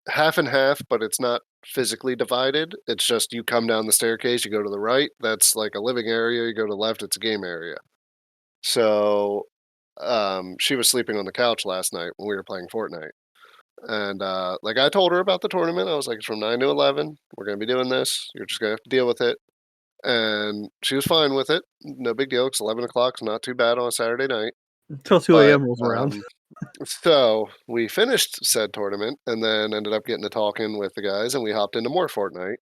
half and half, but it's not physically divided. It's just you come down the staircase, you go to the right, that's like a living area. You go to the left, it's a game area. So she was sleeping on the couch last night when we were playing Fortnite. And like I told her about the tournament. I was like, it's from 9 to 11. We're gonna be doing this. You're just gonna have to deal with it. And she was fine with it. No big deal. It's 11 o'clock. It's not too bad on a Saturday night. Until 2 But a.m. rolls around. so we finished said tournament and then ended up getting to talking with the guys, and we hopped into more Fortnite.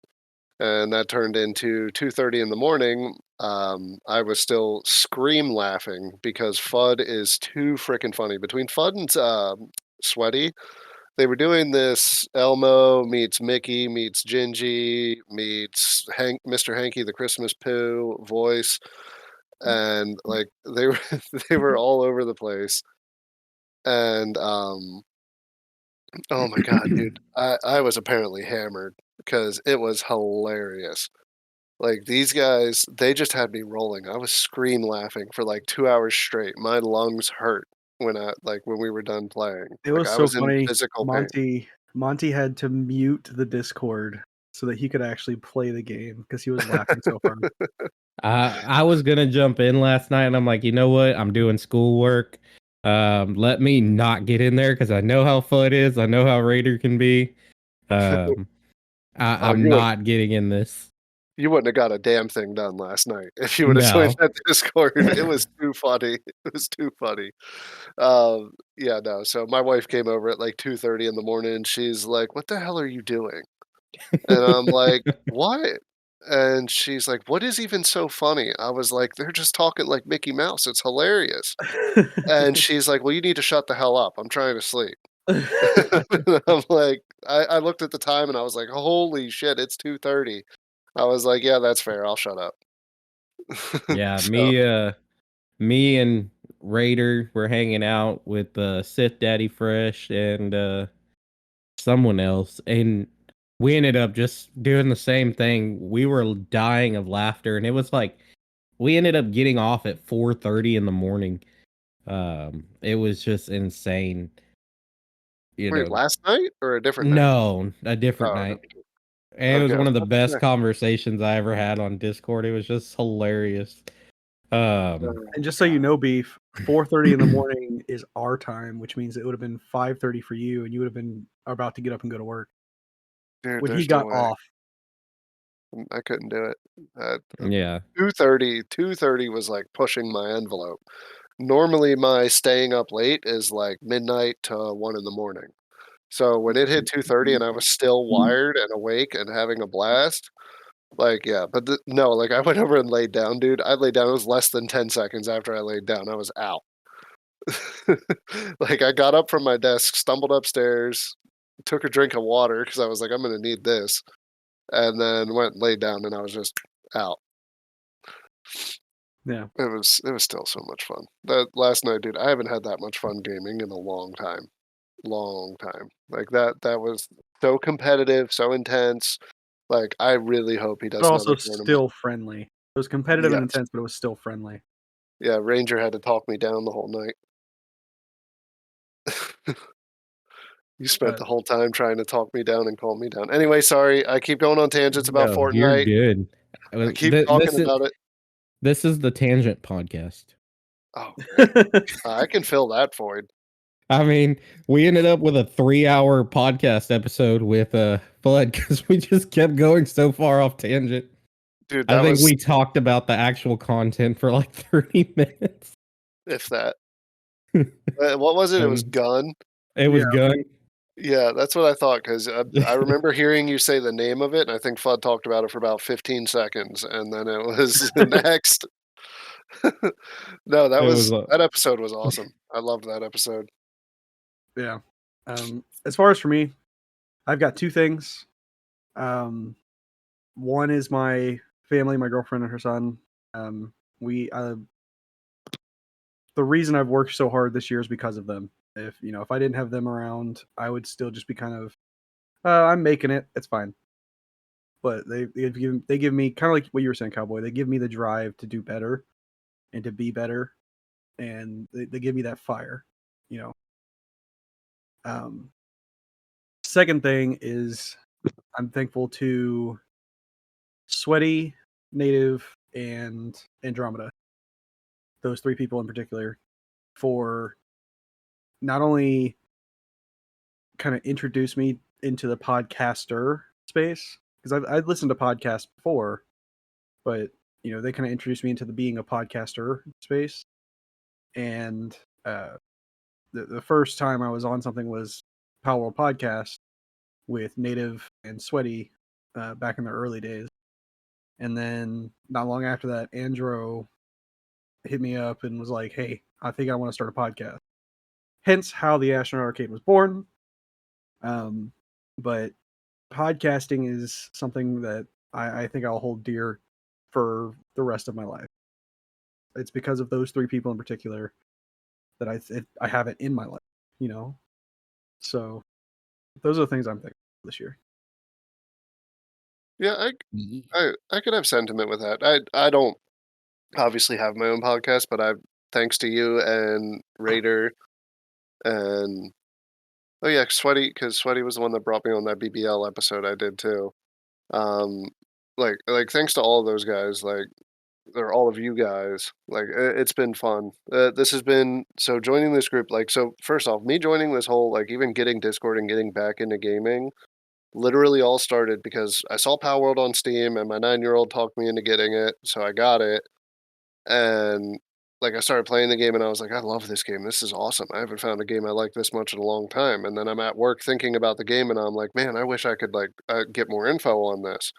And that turned into 2:30 in the morning. I was still scream laughing because Fudd is too freaking funny. Between Fudd and Sweaty, they were doing this Elmo meets Mickey meets Gingy meets Mr. Hanky the Christmas Pooh voice, and like they were they were all over the place. And oh my god, dude, I was apparently hammered because it was hilarious. Like these guys, they just had me rolling. I was scream laughing for like 2 hours straight. My lungs hurt when we were done playing. It Like was I so was in funny. physical pain. Monty had to mute the Discord so that he could actually play the game because he was laughing so hard. I was gonna jump in last night, and I'm like, you know what? I'm doing schoolwork. Let me not get in there because I know how Fudd is. I know how Raider can be. Oh, I'm not getting in this. you wouldn't have got a damn thing done last night if you would have joined No. that Discord. It was too funny. It was too funny. Yeah, no. So my wife came over at like 2:30 in the morning, and she's like, "What the hell are you doing?" And I'm like, "What?" And she's like, "What is even so funny?" I was like, "They're just talking like Mickey Mouse. It's hilarious." And she's like, "Well, you need to shut the hell up. I'm trying to sleep." I'm like, I looked at the time and I was like, "Holy shit, it's 2:30." I was like, "Yeah, that's fair. I'll shut up." Yeah, So me and Raider were hanging out with Sith Daddy Fresh and someone else, and we ended up just doing the same thing. We were dying of laughter, and it was like we ended up getting off at 4:30 in the morning. It was just insane. You wait, know, last night or a different night? no, a different Oh, night. And it was okay. I one was of the about to best say. conversations I ever had on Discord. It was just hilarious. Um, And just so you know, Beef, 4:30 in the morning is our time, which means it would have been 5:30 for you, and you would have been about to get up and go to work Dude, when he there's no got way. off. I couldn't do it. yeah. 2:30 was like pushing my envelope. Normally, my staying up late is like midnight to 1 in the morning. So when it hit 2:30 and I was still wired and awake and having a blast, like, yeah, but no, like I went over and laid down, dude. I laid down. It was less than 10 seconds after I laid down. I was out. Like I got up from my desk, stumbled upstairs, took a drink of water because I was like, I'm gonna need this, and then went and laid down, and I was just out. Yeah. It was still so much fun. That last night, dude, I haven't had that much fun gaming in a long time. Long time. Like that was so competitive, so intense. Like I really hope he But does also another tournament. still friendly. It was competitive and Yes. intense, but it was still friendly. Yeah, Ranger had to talk me down the whole night. You spent But the whole time trying to talk me down and calm me down. Anyway, sorry, I keep going on tangents about No, you're Fortnite. good. I keep talking about it. This is the Tangent Podcast. Oh, great. I can fill that void. I mean, we ended up with a 3-hour podcast episode with Bud because we just kept going so far off tangent. Dude, I that think was we talked about the actual content for like 30 minutes. if that. What was it? It was gun. It was Yeah. gun. Yeah, that's what I thought because I remember hearing you say the name of it, and I think Fudd talked about it for about 15 seconds, and then it was next. No, It was that episode was awesome. I loved that episode. Yeah. As far as for me, I've got two things. One is my family, my girlfriend and her son. We the reason I've worked so hard this year is because of them. If I didn't have them around, I would still just be kind of I'm making it. It's fine. But they give me kind of like what you were saying, Cowboy. They give me the drive to do better and to be better, and they give me that fire. You know. Second thing is I'm thankful to Sweaty, Native, and Andromeda. Those three people in particular for not only kind of introduce me into the podcaster space because I've listened to podcasts before, but they kind of introduced me into the being a podcaster space. And the first time I was on something was Power World Podcast with Native and Sweaty back in the early days. And then not long after that, Andro hit me up and was like, "Hey, I think I want to start a podcast." Hence how the Astronaut Arcade was born. But podcasting is something that I think I'll hold dear for the rest of my life. It's because of those three people in particular that I have it in my life. So those are the things I'm thinking this year. Yeah, I could have sentiment with that. I don't obviously have my own podcast, but thanks to you and Raider and oh yeah, Sweaty, because Sweaty was the one that brought me on that BBL episode I did too. Um, like thanks to all of those guys, like or all of you guys, like it's been fun. This has been so joining this group. Like so, first off, me joining this whole like even getting Discord and getting back into gaming, literally all started because I saw Power World on Steam and my 9-year-old talked me into getting it, so I got it. And like I started playing the game and I was like, I love this game. This is awesome. I haven't found a game I like this much in a long time. And then I'm at work thinking about the game and I'm like, man, I wish I could like get more info on this.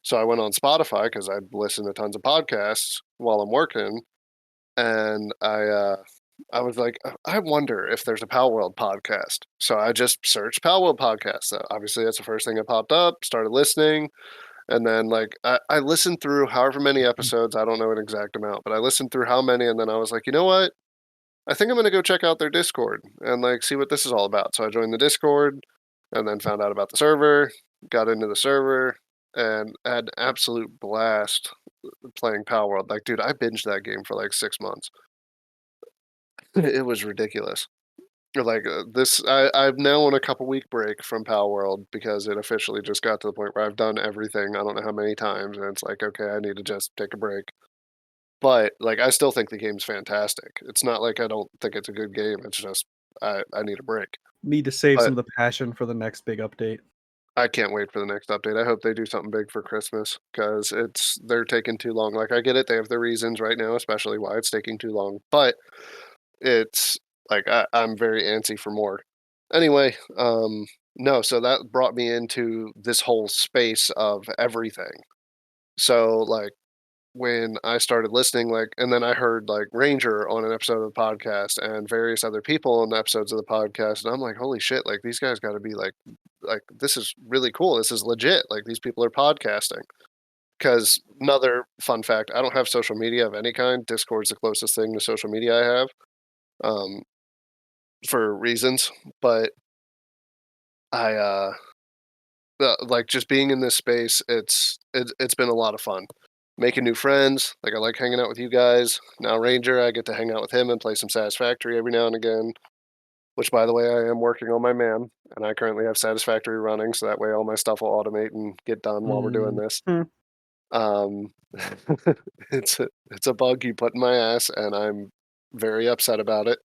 So I went on Spotify because I listen to tons of podcasts while I'm working, and I was like, I wonder if there's a Power World podcast. So I just searched Power World podcast. So obviously, that's the first thing that popped up. Started listening, and then like I listened through however many episodes. I don't know an exact amount, but I listened through how many, and then I was like, you know what? I think I'm gonna go check out their Discord and like see what this is all about. So I joined the Discord, and then found out about the server. Got into the server and had an absolute blast playing Power World. Like, dude, I binged that game for like 6 months. It was ridiculous. Like I've now on a couple week break from Power World because it officially just got to the point where I've done everything. I don't know how many times, and it's like, okay, I need to just take a break. But like, I still think the game's fantastic. It's not like I don't think it's a good game. It's just I need a break. Need to save But some of the passion for the next big update. I can't wait for the next update. I hope they do something big for Christmas because they're taking too long. Like I get it, they have their reasons right now, especially why it's taking too long. But it's like I'm very antsy for more. Anyway, no, so that brought me into this whole space of everything. So like when I started listening, like, and then I heard like Ranger on an episode of the podcast and various other people on episodes of the podcast, and I'm like, holy shit, like these guys got to be like this is really cool. This is legit. Like these people are podcasting. Because another fun fact, I don't have social media of any kind. Discord's the closest thing to social media I have, for reasons. But I like just being in this space. It's been a lot of fun. Making new friends. Like I like hanging out with you guys. Now Ranger, I get to hang out with him and play some Satisfactory every now and again. Which, by the way, I am working on my man, and I currently have Satisfactory running, so that way all my stuff will automate and get done while we're doing this. Mhm. Um, it's a bug you put in my ass, and I'm very upset about it.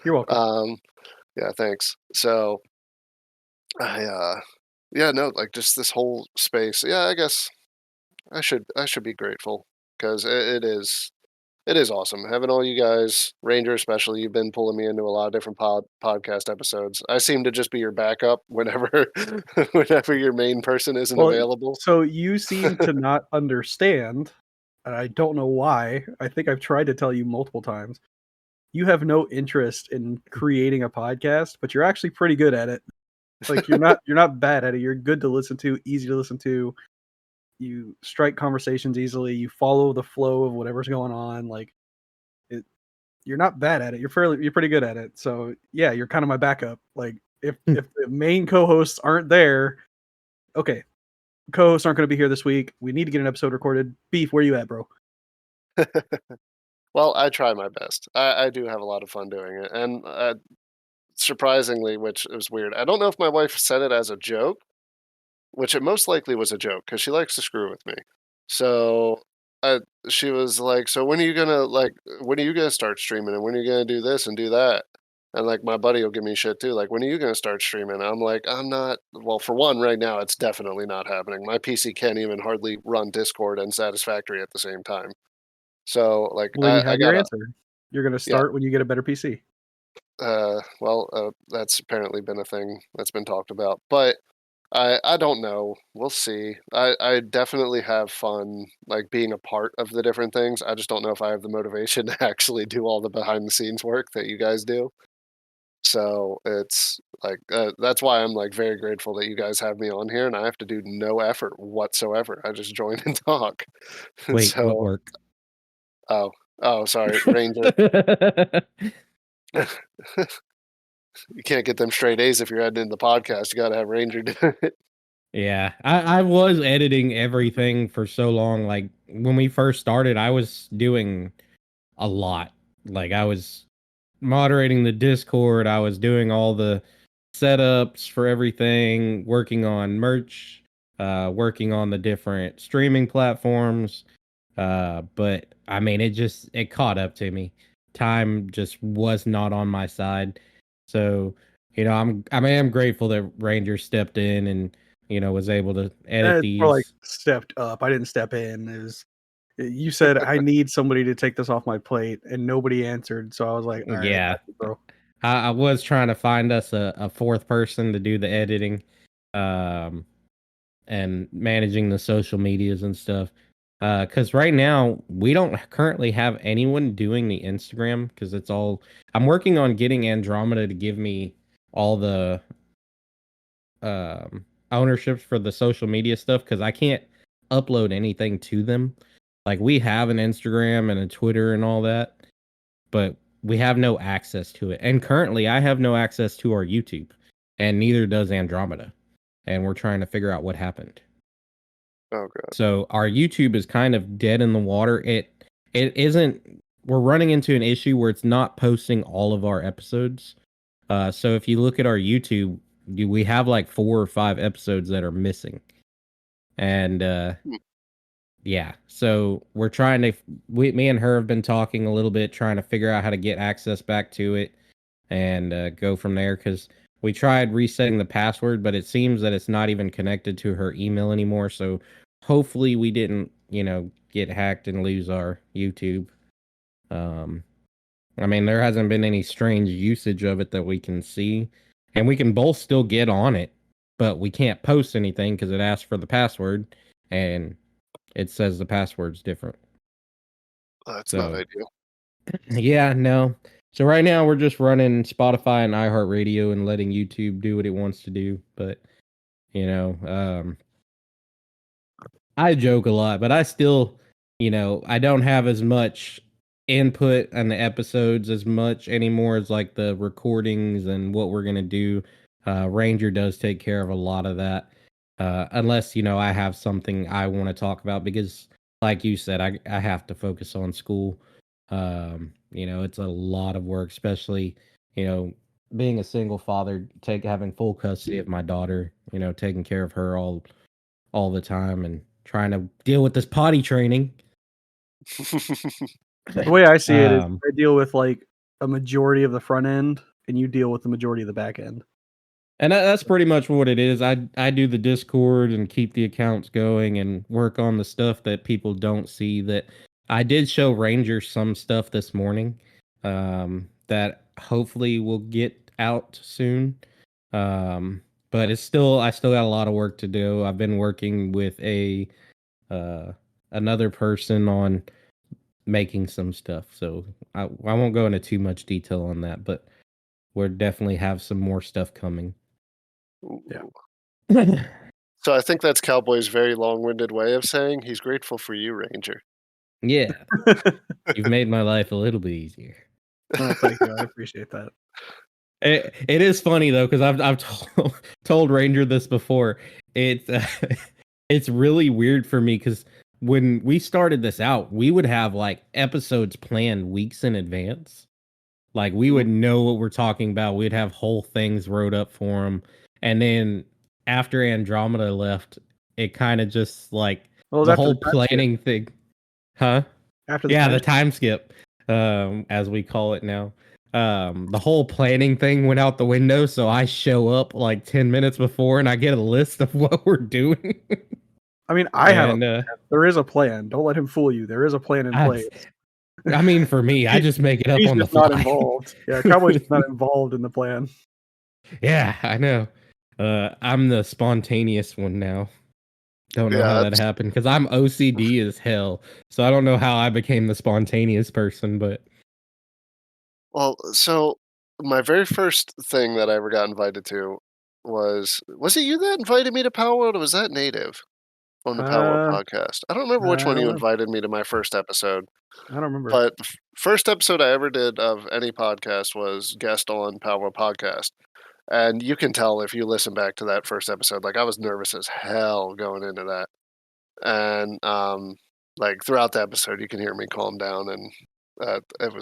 You're welcome. Yeah, thanks. So yeah, no, like just this whole space. Yeah, I guess I should be grateful because it is awesome having all you guys, Ranger especially. You've been pulling me into a lot of different podcast episodes. I seem to just be your backup whenever whenever your main person isn't Well, available. so you seem to not understand, and I don't know why. I think I've tried to tell you multiple times. You have no interest in creating a podcast, but you're actually pretty good at it. Like you're not bad at it. You're good to listen to, easy to listen to. You strike conversations easily. You follow the flow of whatever's going on. Like it, you're not bad at it. You're pretty good at it. So yeah, you're kind of my backup. Like if the main co-hosts aren't there, okay, co-hosts aren't going to be here this week. We need to get an episode recorded. Beef, where you at, bro? Well, I try my best. I do have a lot of fun doing it, and surprisingly, which is weird. I don't know if my wife said it as a joke, which it most likely was a joke because she likes to screw with me. So uh, she was like, "So when are you gonna start streaming? And when are you gonna do this and do that?" And like my buddy will give me shit too. Like, when are you gonna start streaming? I'm like, I'm not. Well, for one, right now it's definitely not happening. My PC can't even hardly run Discord and Satisfactory at the same time. So like, Well, then you I have your gotta. answer. You're going to Yeah. start when you get a better PC. That's apparently been a thing that's been talked about, but I don't know. We'll see. I definitely have fun, like, being a part of the different things. I just don't know if I have the motivation to actually do all the behind the scenes work that you guys do. So it's like that's why I'm like very grateful that you guys have me on here, and I have to do no effort whatsoever. I just join and talk. Wait, what So work? oh sorry, Ranger. You can't get them straight A's if you're editing the podcast. You got to have Ranger do it. Yeah, I was editing everything for so long. Like when we first started, I was doing a lot. Like I was moderating the Discord, I was doing all the setups for everything, working on merch, working on the different streaming platforms. But I mean, it caught up to me. Time just was not on my side. So, I am grateful that Ranger stepped in and, was able to edit It's more like these. stepped up. I didn't step in. You said I need somebody to take this off my plate, and nobody answered. So I was like, all right, I Yeah. got you, bro. I was trying to find us a fourth person to do the editing, um, and managing the social medias and stuff. Because right now we don't currently have anyone doing the Instagram because it's all. I'm working on getting Andromeda to give me all the ownerships for the social media stuff because I can't upload anything to them. Like we have an Instagram and a Twitter and all that, but we have no access to it. And currently, I have no access to our YouTube, and neither does Andromeda. And we're trying to figure out what happened. Oh god. So our YouTube is kind of dead in the water. It isn't. We're running into an issue where it's not posting all of our episodes. So if you look at our YouTube, we have like 4 or 5 episodes that are missing, and Hmm. yeah. So we're trying to. Me and her have been talking a little bit, trying to figure out how to get access back to it and go from there because we tried resetting the password, but it seems that it's not even connected to her email anymore. So hopefully we didn't, get hacked and lose our YouTube. Um, I mean, there hasn't been any strange usage of it that we can see, and we can both still get on it, but we can't post anything because it asks for the password, and it says the password's different. That's not So ideal. yeah, no. So right now we're just running Spotify and iHeartRadio and letting YouTube do what it wants to do. But you know, um, I joke a lot, but I still, I don't have as much input on the episodes as much anymore as like the recordings and what we're gonna do. Ranger does take care of a lot of that, unless I have something I want to talk about because, like you said, I have to focus on school. It's a lot of work, especially you know being a single father, having full custody of my daughter. Taking care of her all the time and trying to deal with this potty training. The way I see it is Um, I deal with like a majority of the front end, and you deal with the majority of the back end. And that's pretty much what it is. I do the Discord and keep the accounts going and work on the stuff that people don't see. That I did show Ranger some stuff this morning, that hopefully will get out soon. Um, but I still got a lot of work to do. I've been working with uh another person on making some stuff, so I won't go into too much detail on that, but we'll definitely have some more stuff coming. Yeah. So I think that's Cowboy's very long-winded way of saying he's grateful for you, Ranger. Yeah, you've made my life a little bit easier. Oh, thank you. I appreciate that. It is funny though, because I've told Ranger this before. It's it's really weird for me because when we started this out, we would have like episodes planned weeks in advance. Like we would know what we're talking about. We'd have whole things wrote up for them, and then after Andromeda left, it kind of just like Well, it was the after whole the time skip. planning thing, huh? After the Yeah, time the skip. time skip, as we call it now. The whole planning thing went out the window, so I show up like 10 minutes before and I get a list of what we're doing. I mean, I have a. And There is a plan. Don't let him fool you. There is a plan in place. I mean, for me, I just make it up He's on the just not fly. involved. Yeah, Cowboy's just not involved in the plan. Yeah, I know. I'm the spontaneous one now. Don't know how Yeah, that happened because I'm OCD as hell. So I don't know how I became the spontaneous person, but well, so my very first thing that I ever got invited to was it you that invited me to Power World, or was that Native on the Power World Uh, podcast? I don't remember which I one don't you know. invited me to my first episode, I don't remember. but the first episode I ever did of any podcast was guest on Power World podcast. And you can tell if you listen back to that first episode, like I was nervous as hell going into that. And like throughout the episode you can hear me calm down, and it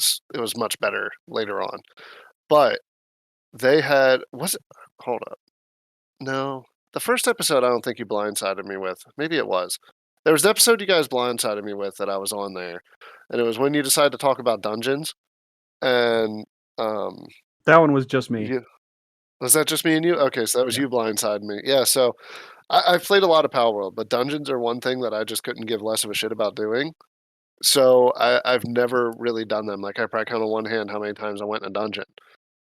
was much better later on. But they had was it hold up. No. The first episode I don't think you blindsided me with. Maybe it was. There was an episode you guys blindsided me with that I was on there. And it was when you decided to talk about dungeons. And um That one was just me. you was that just me and you? Okay, so that was Yeah. you blindsiding me. Yeah, so I've played a lot of Power World, but dungeons are one thing that I just couldn't give less of a shit about doing. So I've never really done them. Like I probably count on one hand how many times I went in a dungeon.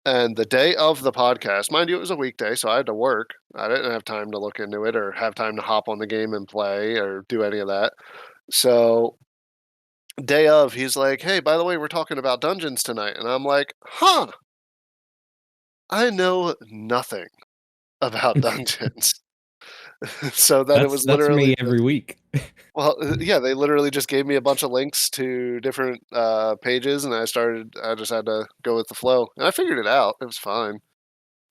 And the day of the podcast, mind you, it was a weekday, so I had to work. I didn't have time to look into it or have time to hop on the game and play or do any of that. So day of, he's like, "Hey, by the way, we're talking about dungeons tonight," and I'm like, "Huh? I know nothing about dungeons." So then it was that's me literally every week. well, yeah, they literally just gave me a bunch of links to different pages, and I just had to go with the flow, and I figured it out. It was fine,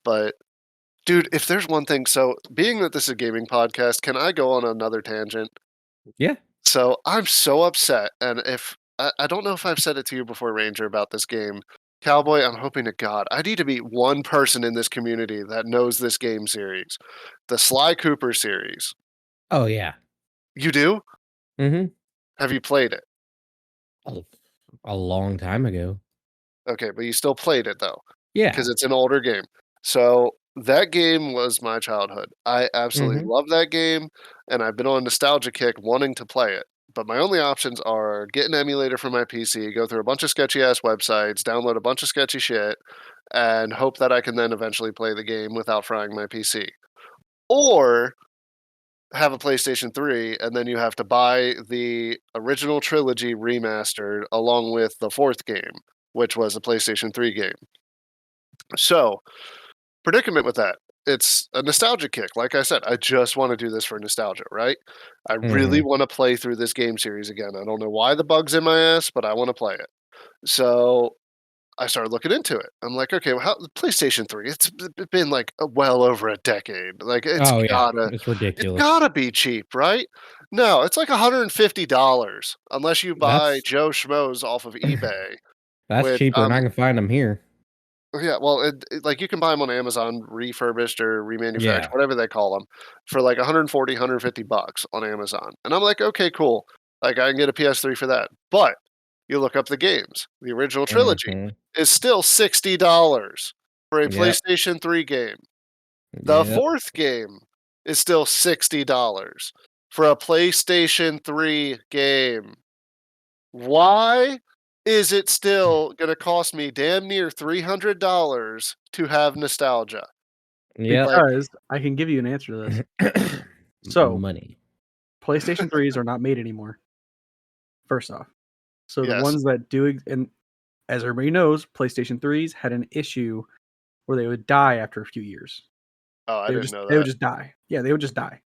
but dude, if there's one thing, so being that this is a gaming podcast, can I go on another tangent? Yeah. So I'm so upset, and if I don't know if I've said it to you before, Ranger, about this game. Cowboy, I'm hoping to God I need to meet one person in this community that knows this game series, the Sly Cooper series. Oh yeah. You do? Mm-hmm. Have you played it? A long time ago. Okay, but you still played it though, Yeah. because it's an older game. So that game was my childhood. I absolutely Mm-hmm. love that game, and I've been on a nostalgia kick wanting to play it. But my only options are get an emulator for my PC, go through a bunch of sketchy ass websites, download a bunch of sketchy shit, and hope that I can then eventually play the game without frying my PC. Or have a PlayStation 3, and then you have to buy the original trilogy remastered along with the fourth game, which was a PlayStation 3 game. So, predicament with that. It's a nostalgia kick. Like I said, I just want to do this for nostalgia, right? I really Mm-hmm. want to play through this game series again. I don't know why the bug's in my ass, but I want to play it. So I started looking into it. I'm like, okay, well, PlayStation 3, it's been like well over a decade. Like Oh yeah. It's it's ridiculous. gotta be cheap, right? No, it's like $150 unless you buy That's Joe Schmoes off of eBay, that's which cheaper and I can find them here. yeah, well, like, you can buy them on Amazon refurbished or remanufactured, Yeah. whatever they call them, for, like, 140, $150 on Amazon, and I'm like, "Okay, cool." Like, I can get a PS3 for that, but You look up the games. The original trilogy Mhm. is still $60 for a Yep. PlayStation 3 game. The Yep. fourth game is still $60 for a PlayStation 3 game. Why is it still gonna cost me damn near $300 to have nostalgia? Yep. Like, Because I can give you an answer to this. So, Money. PlayStation 3s are not made anymore. First off. So the yes. ones that do and as everybody knows, PlayStation 3s had an issue where they would die after a few years. Oh, I didn't know They would that. just die. Yeah, they would just die.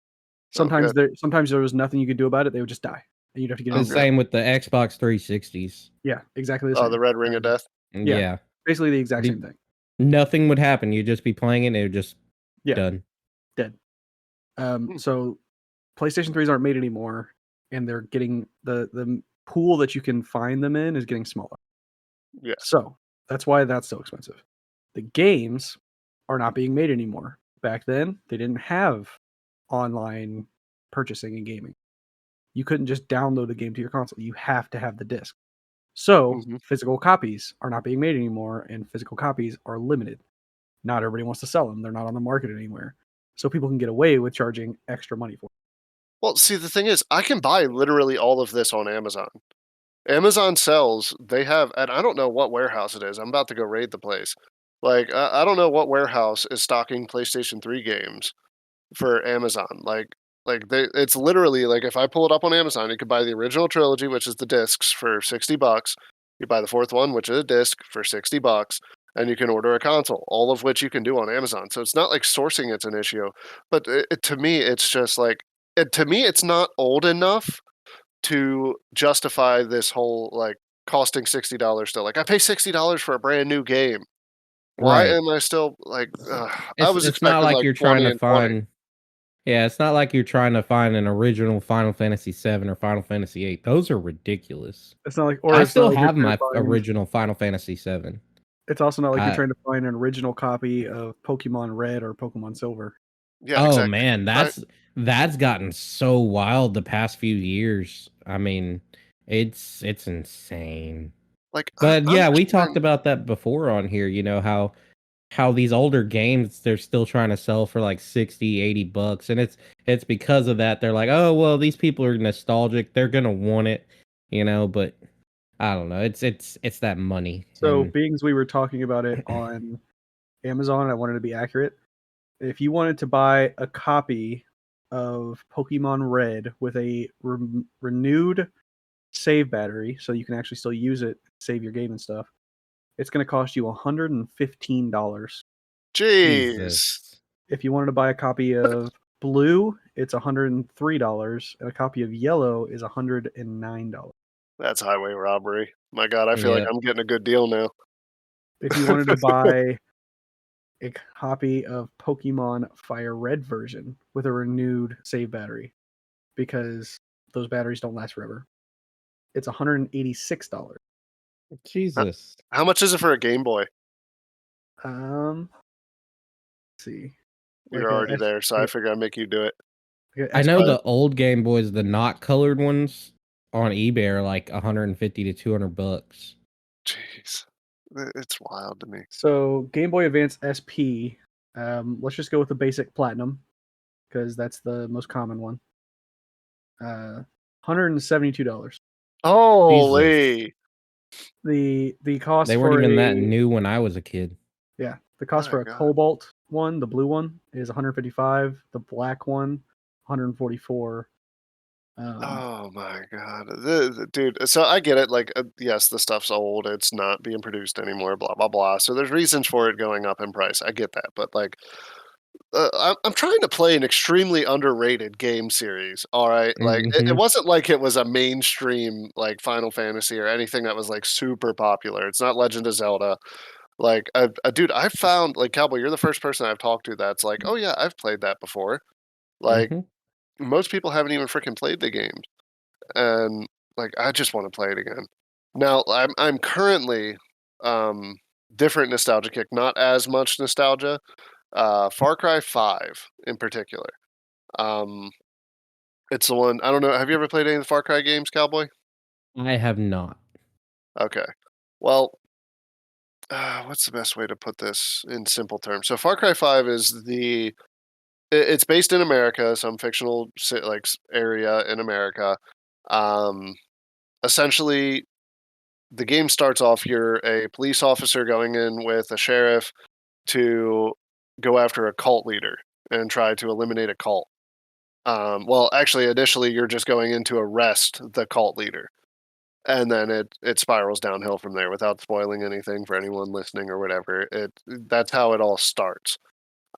Oh, good. Sometimes there was nothing you could do about it. They would just die, and you'd have to get a Oh, The new one. good. same with the Xbox 360s. Yeah, exactly the Oh, same. the Red Ring of Death? Yeah, Yeah. basically the exact The- same thing. Nothing would happen. You'd just be playing it and it would just Yeah, done. dead. Hmm. So PlayStation 3s aren't made anymore, and they're getting the pool that you can find them in is getting smaller. Yes. So that's why that's so expensive. The games are not being made anymore. Back then, they didn't have online purchasing and gaming. You couldn't just download a game to your console. You have to have the disc. So Mhm. physical copies are not being made anymore, and physical copies are limited. Not everybody wants to sell them. They're not on the market anywhere. So people can get away with charging extra money for them. Well, see, the thing is, I can buy literally all of this on Amazon. Amazon sells, they have, and I don't know what warehouse it is. I'm about to go raid the place. Like, I don't know what warehouse is stocking PlayStation 3 games for Amazon. It's literally like if I pull it up on Amazon, you could buy the original trilogy, which is the discs, for $60. You buy the fourth one, which is a disc, for $60, and you can order a console. All of which you can do on Amazon. So it's not like sourcing it's an issue, but to me, it's just like to me, it's not old enough to justify this whole like costing $60 still. Like I pay $60 for a brand new game. Why Right. am I still like? I was It's not expecting like like you're trying 20 to and 20. find. Yeah, it's not like you're trying to find an original Final Fantasy 7 or Final Fantasy 8. Those are ridiculous. It's not like, I it's not still like you're have trying to my find. original Final Fantasy 7. It's also not like you're I trying to find an original copy of Pokemon Red or Pokemon Silver. Yeah, Oh exactly. man, that's gotten so wild the past few years. I mean, it's insane. Like But I'm yeah, just we talked trying. about that before on here, how these older games they're still trying to sell for like 60, $80, and it's because of that. They're like, "Oh, well, these people are nostalgic. They're going to want it." But I don't know. It's that money. So, And being as we were talking about it on Amazon, I wanted to be accurate. If you wanted to buy a copy of Pokemon Red with a renewed save battery, so you can actually still use it, save your game and stuff, it's going to cost you $115. Jeez, Jesus. If you wanted to buy a copy of Blue, it's $103, and a copy of Yellow is $109. that's highway robbery. My God, I feel like Yeah. I'm getting a good deal now. If you wanted to buy a copy of Pokemon Fire Red version with a renewed save battery, because those batteries don't last forever, it's $186. How, Jesus. how much is it for a Game Boy? Let's see, like You're already there, so I like figure I'd make you do it. a I S know Class. the old Game Boys, the not colored ones on eBay are like 150 to $200. Jeez, it's wild to me. So Game Boy Advance SP. Let's just go with the basic platinum because that's the most common one. $172. Jesus. Holy, The cost They weren't for even that a new when I was a kid. the cost my for a God. Cobalt one, the blue one, is 155. The black one, 144. Oh my God, dude. So I get it. Like, yes, the stuff's old. It's not being produced anymore. Blah blah blah. So there's reasons for it going up in price. I get that, but like, I'm trying to play an extremely underrated game series. All right, like it Hmm. wasn't like it was a mainstream like Final Fantasy or anything that was like super popular. It's not Legend of Zelda. Like, dude, I found like Cowboy. You're the first person I've talked to that's like, oh yeah, I've played that before. Like Hmm. most people haven't even freaking played the game, and like I just want to play it again. Now I'm currently um different nostalgia kick, not as much nostalgia. Far Cry 5 in particular. Um it's the one I don't know, have you ever played any of the Far Cry games, Cowboy? I have not. Okay. Well, what's the best way to put this in simple terms? So Far Cry 5 is it's based in America, some fictional area in America. Um, Essentially, the game starts off, you're a police officer going in with a sheriff to go after a cult leader and try to eliminate a cult. Well, actually, initially you're just going in to arrest the cult leader, and then it spirals downhill from there. Without spoiling anything for anyone listening or whatever, that's how it all starts.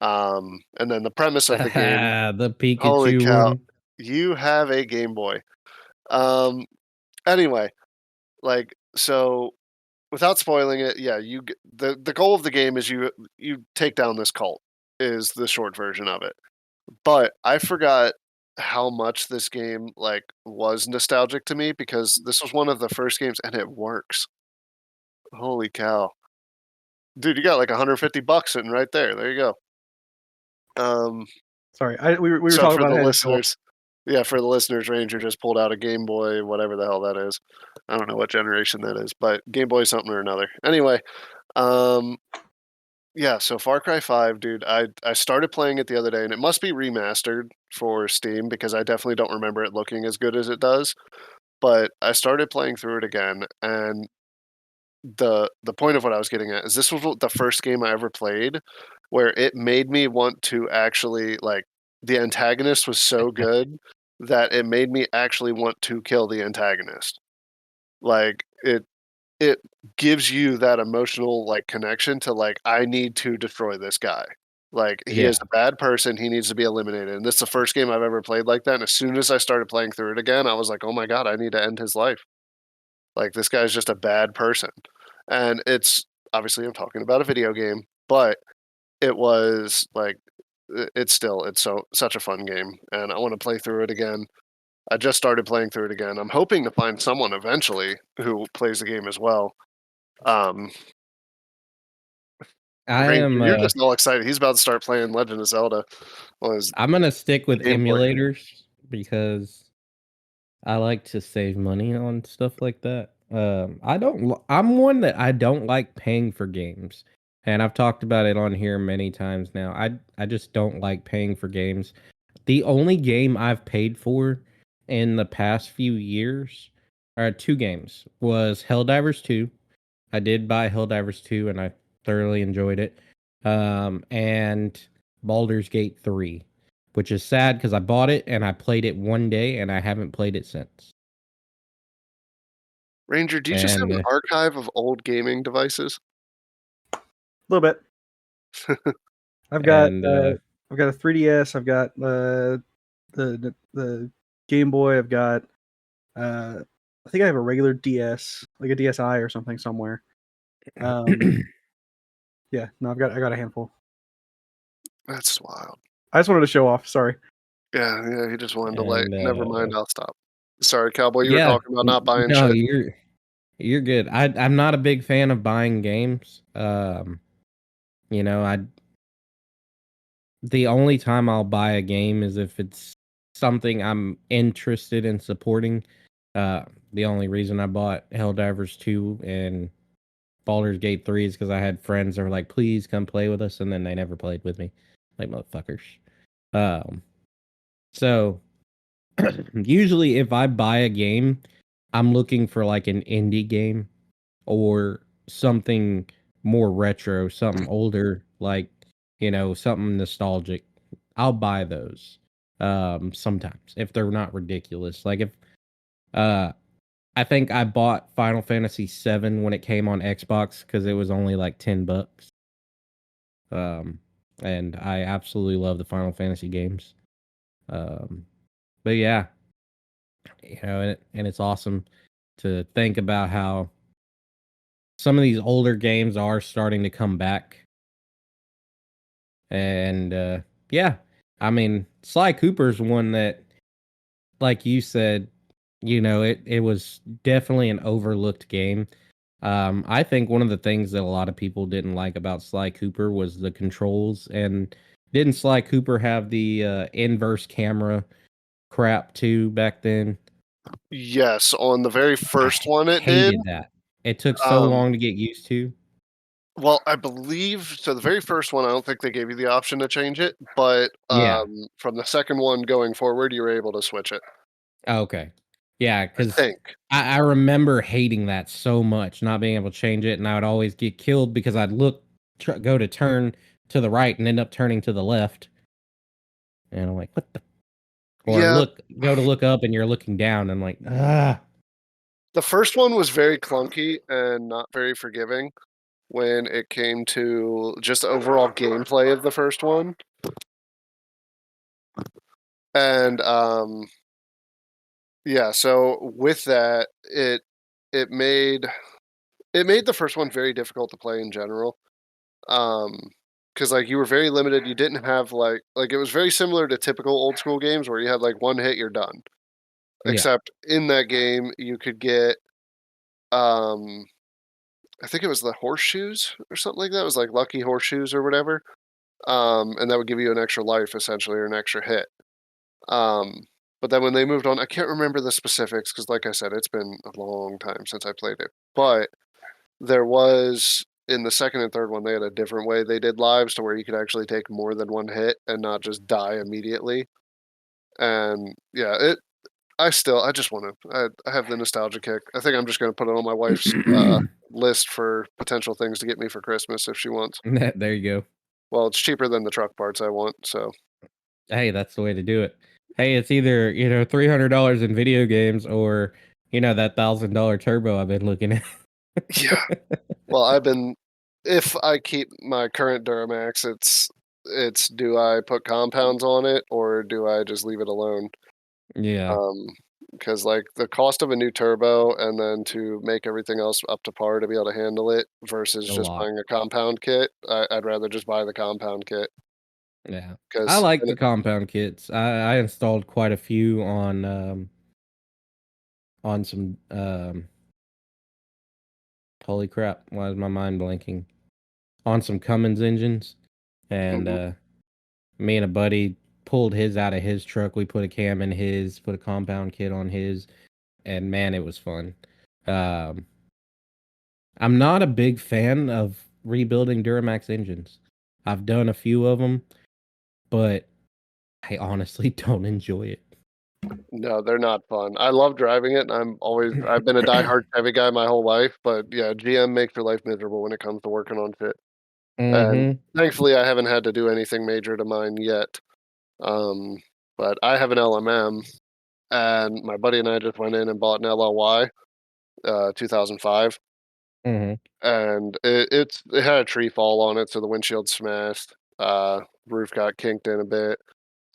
And then the premise of the game. The Holy Pikachu cow! one. You have a Game Boy. Um, anyway, so without spoiling it, yeah, the goal of the game is you take down this cult is the short version of it. But I forgot how much this game was nostalgic to me because this was one of the first games and it works. Holy cow. Dude, you got like $150 sitting right there. There you go. Sorry, we were So talking for about the how listeners, yeah, for the listeners, Ranger just pulled out a Game Boy, whatever the hell that is. I don't know what generation that is, but Game Boy something or another. Anyway, um, yeah, so Far Cry 5, dude, I started playing it the other day, and it must be remastered for Steam because I definitely don't remember it looking as good as it does. But I started playing through it again, and the point of what I was getting at is this was the first game I ever played where it made me want to actually the antagonist was so good that it made me actually want to kill the antagonist. Like it gives you that emotional connection to I need to destroy this guy. Like he Yeah. is a bad person, he needs to be eliminated. And this is the first game I've ever played like that. And as soon as I started playing through it again, I was like, oh my God, I need to end his life. Like this guy's just a bad person. And it's obviously I'm talking about a video game, but it was it's such a fun game and I want to play through it again. I just started playing through it again. I'm hoping to find someone eventually who plays the game as well. Um, I Ranger, am you're just all excited. He's about to start playing Legend of Zelda on his I'm gonna stick with Game Boy. emulators because I like to save money on stuff like that. I'm one that I don't like paying for games. And I've talked about it on here many times now. I just don't like paying for games. The only game I've paid for in the past few years, or two games, was Helldivers 2. I did buy Helldivers 2 and I thoroughly enjoyed it. And Baldur's Gate 3, which is sad because I bought it and I played it one day and I haven't played it since. Ranger, do you just have And an archive of old gaming devices? a little bit. I've got and I've got a 3DS. I've got the Game Boy. I've got I think I have a regular DS, like a DSi or something somewhere. Yeah, no, I got a handful. That's wild. I just wanted to show off. Sorry. Yeah, he just wanted to and never mind, I'll stop. Sorry, Cowboy, you were yeah, talking about not buying no, shit. you're good. I'm not a big fan of buying games. You know, the only time I'll buy a game is if it's something I'm interested in supporting. The only reason I bought Helldivers 2 and Baldur's Gate 3 is because I had friends that were like, please come play with us, and then they never played with me. Like motherfuckers. So usually if I buy a game, I'm looking for like an indie game or something more retro, something older, like, something nostalgic. I'll buy those sometimes if they're not ridiculous. Like if uh I think I bought Final Fantasy 7 when it came on Xbox cuz it was only like $10. Um and I absolutely love the Final Fantasy games. Um but yeah, and it's awesome to think about how some of these older games are starting to come back. And yeah, I mean, Sly Cooper's one that, like you said, it was definitely an overlooked game. I think one of the things that a lot of people didn't like about Sly Cooper was the controls. And didn't Sly Cooper have the inverse camera crap too back then? Yes, on the very I first one it did. hated that. It took so long to get used to. Well, I believe so. The very first one, I don't think they gave you the option to change it, but Yeah. from the second one going forward, you were able to switch it. Oh, okay. Yeah, I because think. I remember hating that so much, not being able to change it, and I would always get killed because I'd go to turn to the right and end up turning to the left, and I'm like, what the? Or Yeah, go to look up, and you're looking down, and I'm like, ah. the first one was very clunky and not very forgiving when it came to just overall gameplay of the first one. And yeah, so with that, it made the first one very difficult to play in general. Because like you were very limited. You didn't have like it was very similar to typical old school games where you had like one hit, you're done. Yeah, Except in that game, you could get um I think it was the horseshoes or something like that. It was like lucky horseshoes or whatever. And that would give you an extra life essentially or an extra hit. Um, but then when they moved on, I can't remember the specifics because, like I said, it's been a long time since I played it. But there was in the second and third one, they had a different way they did lives to where you could actually take more than one hit and not just die immediately. And yeah, I just want to. I have the nostalgia kick. I think I'm just going to put it on my wife's list for potential things to get me for Christmas if she wants. there you go. Well, it's cheaper than the truck parts I want, so Hey, that's the way to do it. Hey, it's either $300 in video games or that $1,000 turbo I've been looking at. yeah. Well, I've been. If I keep my current Duramax, it's do I put compounds on it or do I just leave it alone? Yeah, Because like the cost of a new turbo and then to make everything else up to par to be able to handle it versus a just lot. buying a compound kit, I'd rather just buy the compound kit Yeah. I because like the compound kits. I installed quite a few on some holy crap, why is my mind blanking? On some Cummins engines. And me and a buddy pulled his out of his truck. We put a cam in his, put a compound kit on his, and man, it was fun. Um I'm not a big fan of rebuilding Duramax engines. I've done a few of them, but I honestly don't enjoy it. no, they're not fun. I love driving it, and I've been a diehard Chevy guy my whole life, but yeah, GM makes your life miserable when it comes to working on shit. And Mhm. thankfully, I haven't had to do anything major to mine yet. Um, but I have an LMM, and my buddy and I just went in and bought an LLY, 2005, Mhm. and it had a tree fall on it, so the windshield smashed. Roof got kinked in a bit,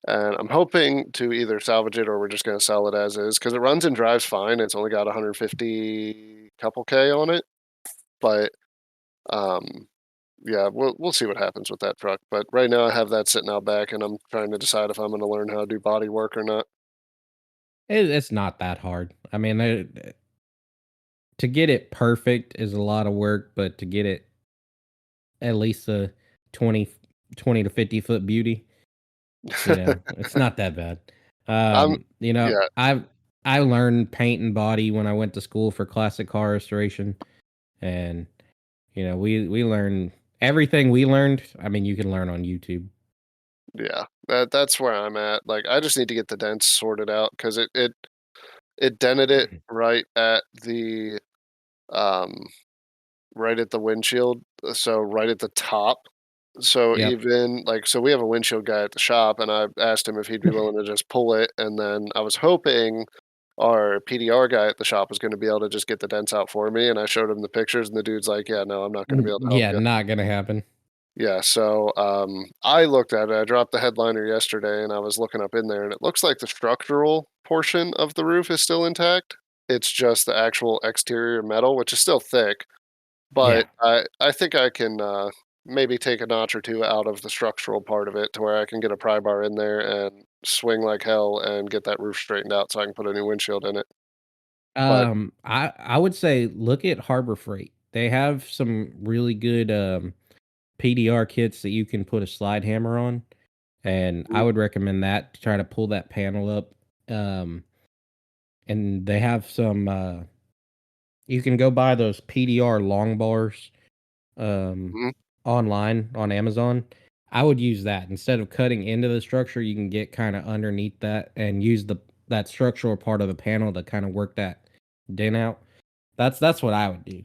and I'm hoping to either salvage it or we're just gonna sell it as is because it runs and drives fine. It's only got 150 couple K on it, but um, yeah, we'll see what happens with that truck. But right now, I have that sitting out back, and I'm trying to decide if I'm going to learn how to do body work or not. It's not that hard. I mean, to get it perfect is a lot of work, but to get it at least a 20 20 to 50-foot beauty, it's not that bad. I'm yeah, I learned paint and body when I went to school for classic car restoration, and we learned everything we learned. I mean, you can learn on YouTube. yeah. That's where I'm at. Like, I just need to get the dents sorted out because it dented it um right at the windshield, so right at the top. So Yep. even like so we have a windshield guy at the shop and I asked him if he'd be willing to just pull it and then I was hoping our PDR guy at the shop was going to be able to just get the dents out for me and I showed him the pictures and the dude's like, "Yeah, no, I'm not going to be able to help Yeah, you." not gonna happen. Yeah, so I looked at it. I dropped the headliner yesterday and I was looking up in there and it looks like the structural portion of the roof is still intact. It's just the actual exterior metal, which is still thick, Yeah. but I think I can, maybe take a notch or 2 out of the structural part of it to where I can get a pry bar in there and swing like hell and get that roof straightened out so I can put a new windshield in it. But I would say look at Harbor Freight. They have some really good PDR kits that you can put a slide hammer on, and I mm, would recommend that to try to pull that panel up. Um, and they have some You can go buy those PDR long bars Mhm. online on Amazon. I would use that instead of cutting into the structure. You can get kind of underneath that and use that structural part of the panel to kind of work that dent out. That's what I would do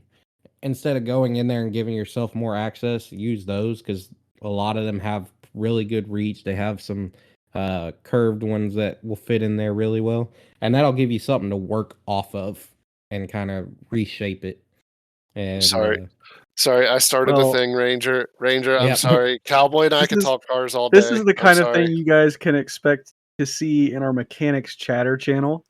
instead of going in there and giving yourself more access. Use those because a lot of them have really good reach. They have some curved ones that will fit in there really well, and that'll give you something to work off of and kind of reshape it. And Sorry, I started the Well, thing, Ranger. Ranger, I'm yeah. sorry. Cowboy and I this could is talk cars all this day. is the I'm kind of sorry. thing you guys can expect to see in our mechanics chatter channel.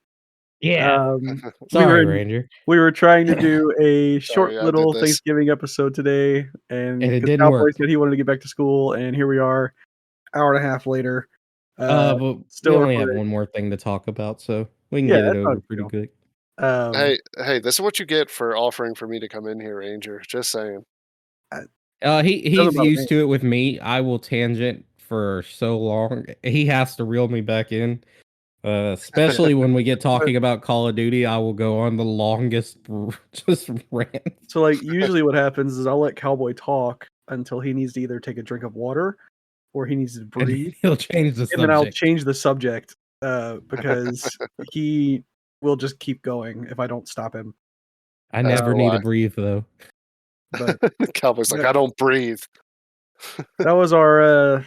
Yeah. We were Sorry, Ranger. we were trying to do a short Sorry, I did little this. Thanksgiving episode today, and And it because didn't Cowboy work. said he wanted to get back to school, and here we are, hour and a half later, But we still only have recording. one more thing to talk about, so we can Yeah, get it that's not a over big pretty deal. quick. Hey, this is what you get for offering for me to come in here, Ranger. Just saying. Doesn't He's bother me. used to it with me. I will tangent for so long. He has to reel me back in. Especially when we get talking about Call of Duty, I will go on the longest just rant. So, like, usually what happens is I'll let Cowboy talk until he needs to either take a drink of water or he needs to And breathe, he'll change the and then I'll subject. change the subject because he will just keep going if I don't stop him. I That's never the need to lie. breathe though. But Cowboy's like, that, I don't breathe. that was our.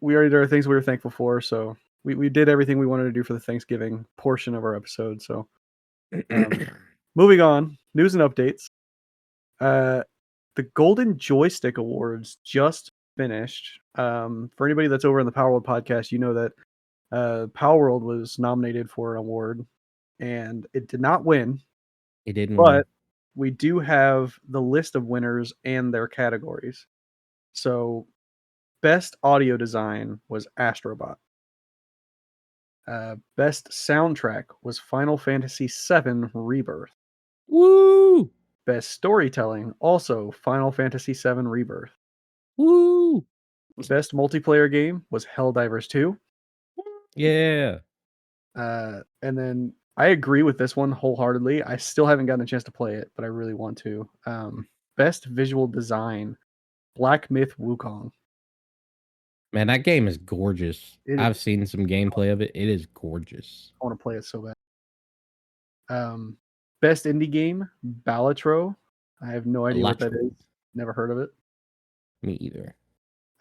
We already did our things we were thankful for, so we did everything we wanted to do for the Thanksgiving portion of our episode. So, moving on, news and updates. The Golden Joystick Awards just finished. For anybody that's over in the Power World podcast, you know that Power World was nominated for an award, and it did not win. He didn't win. But we do have the list of winners and their categories. So, best audio design was Astrobot. Best soundtrack was Final Fantasy VII Rebirth. Woo! Best storytelling, also Final Fantasy VII Rebirth. Woo! Best multiplayer game was Helldivers 2. Yeah. And then I agree with this one wholeheartedly. I still haven't gotten a chance to play it, but I really want to. Best visual design, Black Myth Wukong. Man, that game is gorgeous. It I've is. seen some gameplay of it. It is gorgeous. I want to play it so bad. Best indie game, Balatro. I have no idea what that Balatro. is. Never heard of it. Me either.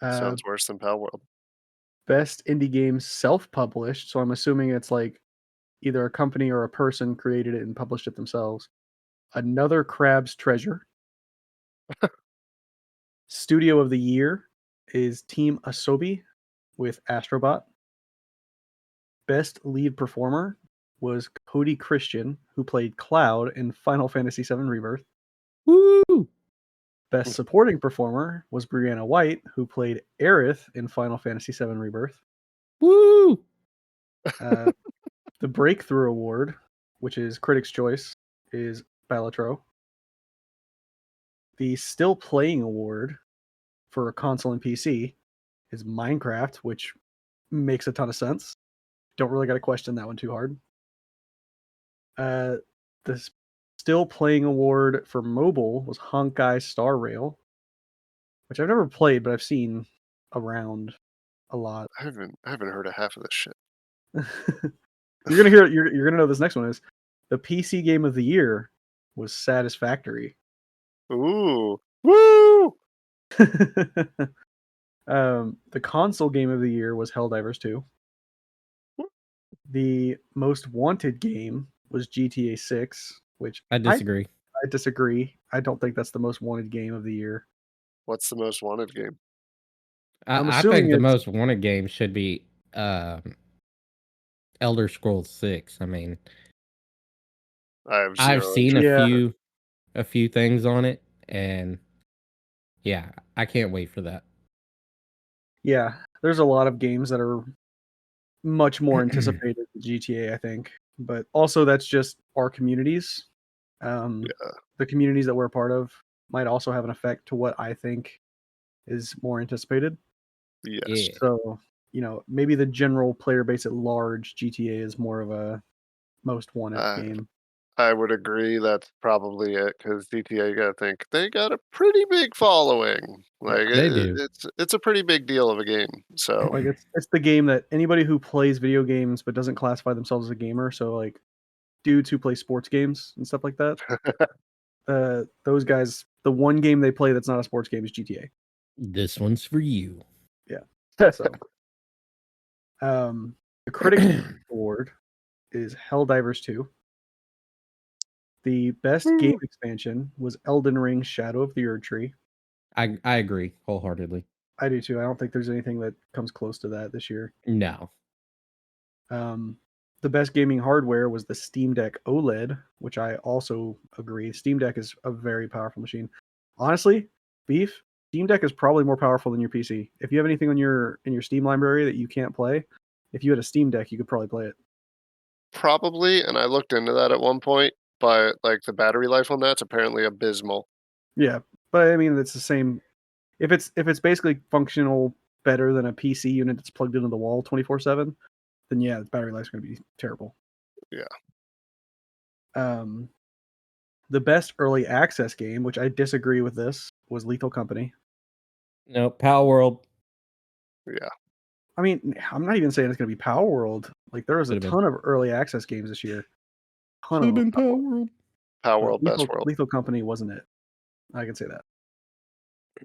Sounds worse than Pal World. Best indie game self-published. So I'm assuming it's like either a company or a person created it and published it themselves. Another Crab's Treasure. Studio of the Year is Team Asobi with Astrobot. Best lead performer was Cody Christian, who played Cloud in Final Fantasy VII Rebirth. Woo! Best supporting performer was Brianna White, who played Aerith in Final Fantasy VII Rebirth. Woo! The Breakthrough Award, which is Critics' Choice, is Balatro. The Still Playing Award for console and PC is Minecraft, which makes a ton of sense. Don't really got to question that one too hard. The Still Playing Award for mobile was Honkai Star Rail, which I've never played, but I've seen around a lot. I haven't heard of half of this shit. You're gonna hear. You're gonna know this next one is the PC Game of the Year was Satisfactory. Ooh. Woo! The console game of the year was Helldivers 2. The most wanted game was GTA 6, which I disagree. I disagree. I don't think that's the most wanted game of the year. What's the most wanted game? I'm I assuming think the it's most wanted game should be Elder Scrolls 6. I mean, I have I've zero seen interest. a few things on it, and yeah, I can't wait for that. yeah. There's a lot of games that are much more anticipated than GTA, I think. But also that's just our communities. The communities that we're a part of might also have an effect to what I think is more anticipated. Yes. Yeah. So, maybe the general player base at large, GTA is more of a most wanted game. I would agree that's probably it because GTA, you gotta think they got a pretty big following. Like They do. it's a pretty big deal of a game. So Like it's the game that anybody who plays video games but doesn't classify themselves as a gamer, so like dudes who play sports games and stuff like that, those guys, the one game they play that's not a sports game is GTA. This one's for you. So, the Critics Award is Helldivers 2. The best game expansion was Elden Ring: Shadow of the Erdtree. I agree wholeheartedly. I do too. I don't think there's anything that comes close to that this year. No. The best gaming hardware was the Steam Deck OLED, which I also agree. Steam Deck is a very powerful machine. Honestly, Beef, Steam Deck is probably more powerful than your PC. If you have anything on in your Steam library that you can't play, if you had a Steam Deck, you could probably play it. probably, and I looked into that at one point, but like the battery life on that's apparently abysmal. Yeah, but I mean it's the same. If it's basically functional better than a PC unit that's plugged into the wall 24/7, then yeah, the battery life's going to be terrible. Yeah. The best early access game, which I disagree with this, was Lethal Company. No, Pal World. Yeah. I mean, I'm not even saying it's going to be Power World. Like there was a Could've ton of early access games this year. Ton Could of have them. been Pal World. Power But World, best world. Lethal Company wasn't it. I can say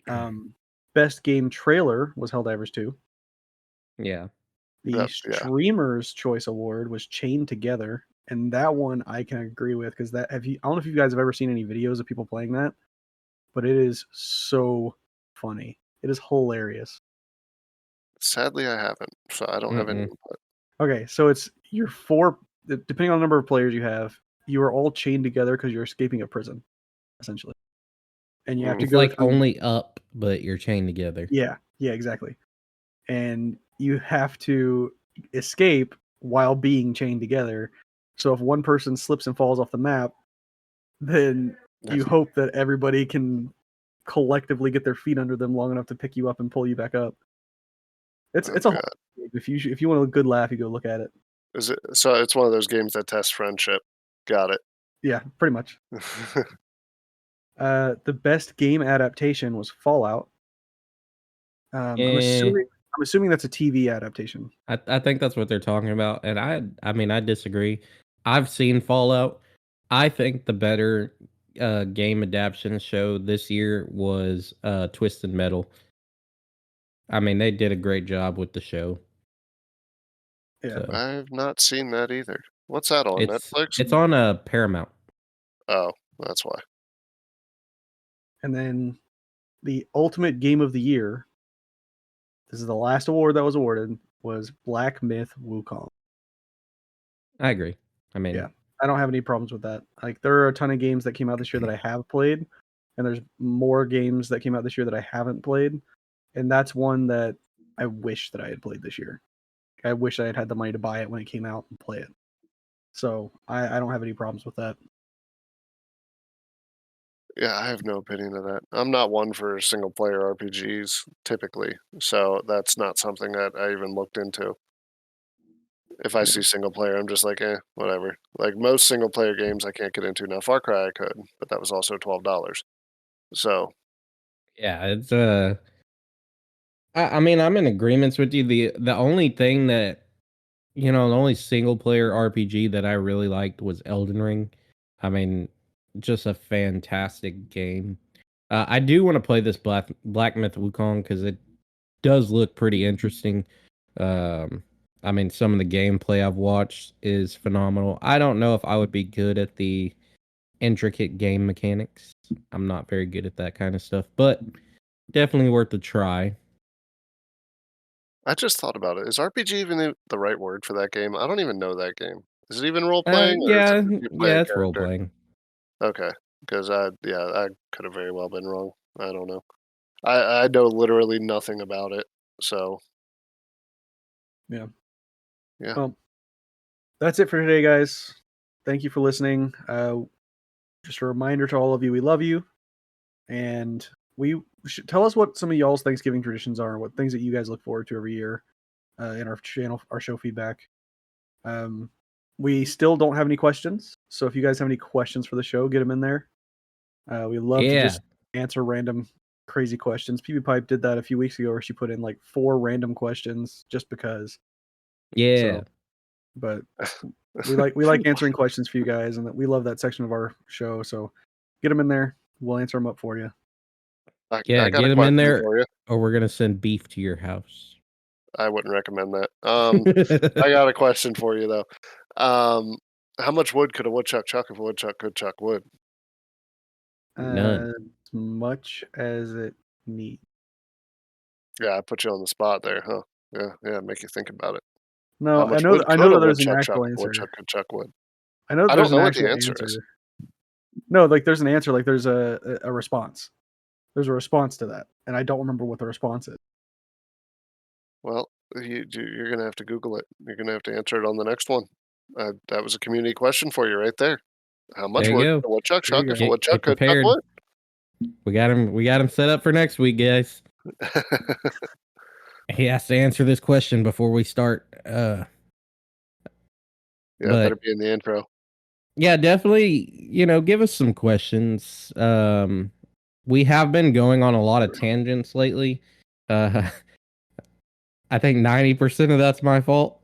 that. Best game trailer was Helldivers 2. Yeah. The Yeah. Streamer's Choice Award was Chained Together, and that one I can agree with because I don't know if you guys have ever seen any videos of people playing that, but it is so funny. It is hilarious. Sadly, I haven't, so I don't have any input. Okay, so it's your depending on the number of players you have, you are all chained together because you're escaping a prison, essentially, and you have to It's go like through. only up, but you're chained together. Yeah, exactly. And you have to escape while being chained together. So if one person slips and falls off the map, then you hope that everybody can collectively get their feet under them long enough to pick you up and pull you back up. It's a God. if you want a good laugh, you go look at it. Is it so? It's one of those games that test friendship. Got it. Yeah, pretty much. The best game adaptation was Fallout. I'm assuming that's a TV adaptation. I think that's what they're talking about, and I mean I disagree. I've seen Fallout. I think the better game adaptation show this year was Twisted Metal. I mean they did a great job with the show. Yeah. So, I've not seen that either. What's that on Netflix? it's on Paramount. Oh, that's why. And then the ultimate game of the year, this is the last award that was awarded, was Black Myth Wukong. I agree. I mean, Yeah, I don't have any problems with that. Like there are a ton of games that came out this year that I have played, and there's more games that came out this year that I haven't played, and that's one that I wish that I had played this year. I wish I had had the money to buy it when it came out and play it. So I don't have any problems with that. Yeah, I have no opinion of that. I'm not one for single player RPGs typically, so that's not something that I even looked into. If I see single player, I'm just like, whatever. Like most single player games, I can't get into. Now, Far Cry I could, but that was also $12. So yeah, it's I mean I'm in agreements with you. The only thing that the only single player RPG that I really liked was Elden Ring. I mean, just a fantastic game. I do want to play this Black Myth Wukong because it does look pretty interesting. I mean, some of the gameplay I've watched is phenomenal. I don't know if I would be good at the intricate game mechanics. I'm not very good at that kind of stuff, but definitely worth a try. I just thought about it. Is RPG even the right word for that game? I don't even know that game. Is it even role playing, or is it Yeah, just you play a it's role character? playing. Okay, because I could have very well been wrong. I don't know. I know literally nothing about it. So Yeah. yeah. Well, that's it for today, guys. Thank you for listening. Just a reminder to all of you, we love you, and we should tell us what some of y'all's Thanksgiving traditions are, what things that you guys look forward to every year in our channel, our show feedback. we still don't have any questions. So if you guys have any questions for the show, get them in there. We love to just answer random crazy questions. PB Pipe did that a few weeks ago where she put in like 4 random questions just because. Yeah. So, but we like answering questions for you guys, and we love that section of our show. So get them in there. We'll answer them up for you. I Get got a them in question there, for you. or we're gonna send beef to your house. I wouldn't recommend that. I got a question for you though. How much wood could a woodchuck chuck if a woodchuck could chuck wood? None. As much as it needs. Yeah, I put you on the spot there, huh? Yeah, make you think about it. No, How I much know. wood I could know a that there's an woodchuck chuck actual if a answer. woodchuck could chuck wood? I know that I there's don't know an what the actual answer is. No, like there's an answer. Like there's a response. There's a response to that, and I don't remember what the response is. Well, you're gonna have to Google it. You're gonna have to answer it on the next one. That was a community question for you right there. How much There you wood go. could a woodchuck There you chuck go. if a woodchuck Get could chuck prepared. wood? We got him set up for next week, guys. He has to answer this question before we start. Yeah, But- better be in the intro. Yeah, definitely, give us some questions. We have been going on a lot of tangents lately. I think 90% of that's my fault.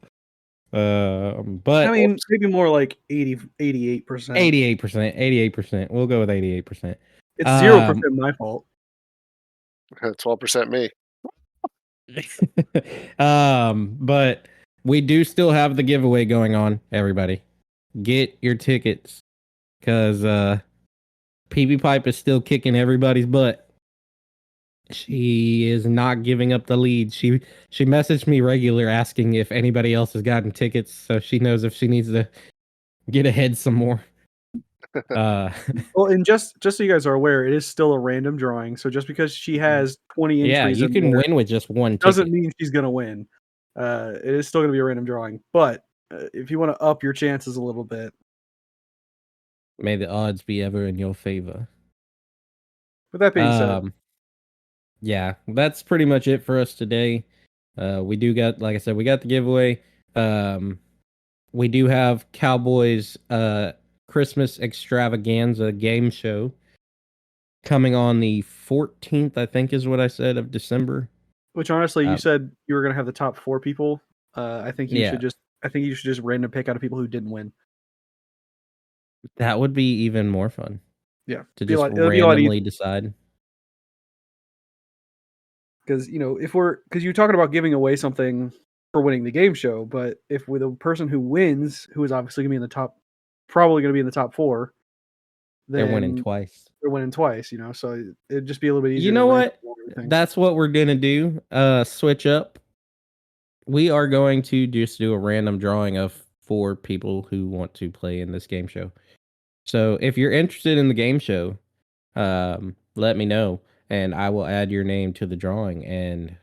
But I mean, maybe more like 88%. 88%. We'll go with 88%. It's 0% my fault. 12% me. But we do still have the giveaway going on, everybody. Get your tickets, because PB Pipe is still kicking everybody's butt. She is not giving up the lead. She messaged me regular asking if anybody else has gotten tickets, so she knows if she needs to get ahead some more. Well, and just so you guys are aware, it is still a random drawing. So just because she has 20 entries, yeah, you in can there win with just one doesn't ticket. mean she's gonna win. It is still gonna be a random drawing. But if you want to up your chances a little bit, May the odds be ever in your favor. with that being said, yeah, that's pretty much it for us today. We do got, like I said, we got the giveaway. We do have Cowboys Christmas extravaganza game show coming on the 14th, I think is what I said, of December. which honestly, you said you were gonna have the top 4 people. I think you Yeah. should just random pick out of people who didn't win. That would be even more fun. Yeah, To be a just lot- it'll be a lot randomly decide. Because because you're talking about giving away something for winning the game show, but if with a person who wins, who is obviously gonna be in the top, probably gonna be in the top 4, then They're winning twice. They're winning twice, so it'd just be a little bit easier. You to know what? everything. That's what we're gonna do. Switch up. We are going to just do a random drawing of 4 people who want to play in this game show. So if you're interested in the game show, let me know, and I will add your name to the drawing. And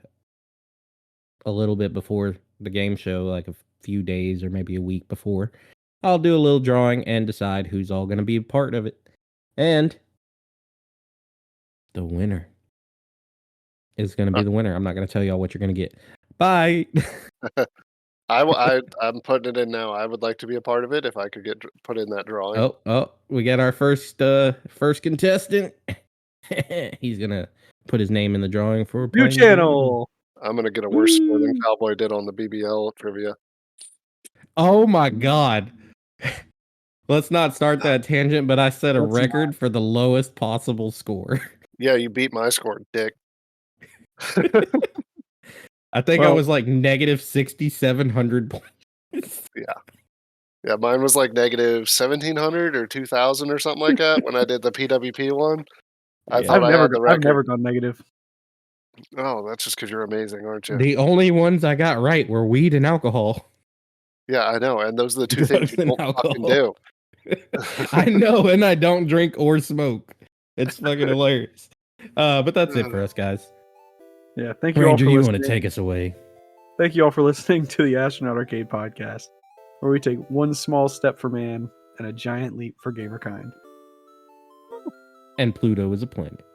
a little bit before the game show, like a few days or maybe a week before, I'll do a little drawing and decide who's all going to be a part of it. And the winner is going to be the winner. I'm not going to tell y'all what you're going to get. Bye. I'm putting it in now. I would like to be a part of it if I could get put in that drawing. Oh, we got our first contestant. He's going to put his name in the drawing for New playing the game. channel. I'm gonna get a worse score than Cowboy did on the BBL trivia. Oh my god. Let's not start that tangent, but I set a Let's record for the lowest possible score. Yeah, you beat my score, dick. I think I Well- was like negative 6,700 points. Yeah, mine was like negative 1,700 or 2,000 or something like that when I did the PWP one. I Yeah. thought I had the I've record. never gone negative. Oh, that's just because you're amazing, aren't you? The only ones I got right were weed and alcohol. Yeah, I know. And those are the 2 things you Drugs and don't fucking alcohol. do. I know, and I don't drink or smoke. It's fucking hilarious. But that's it for us, guys. Yeah, thank you Ranger, all for you listening. want to take us away? Thank you all for listening to the Astronaut Arcade podcast, where we take one small step for man and a giant leap for gamerkind. And Pluto is a planet.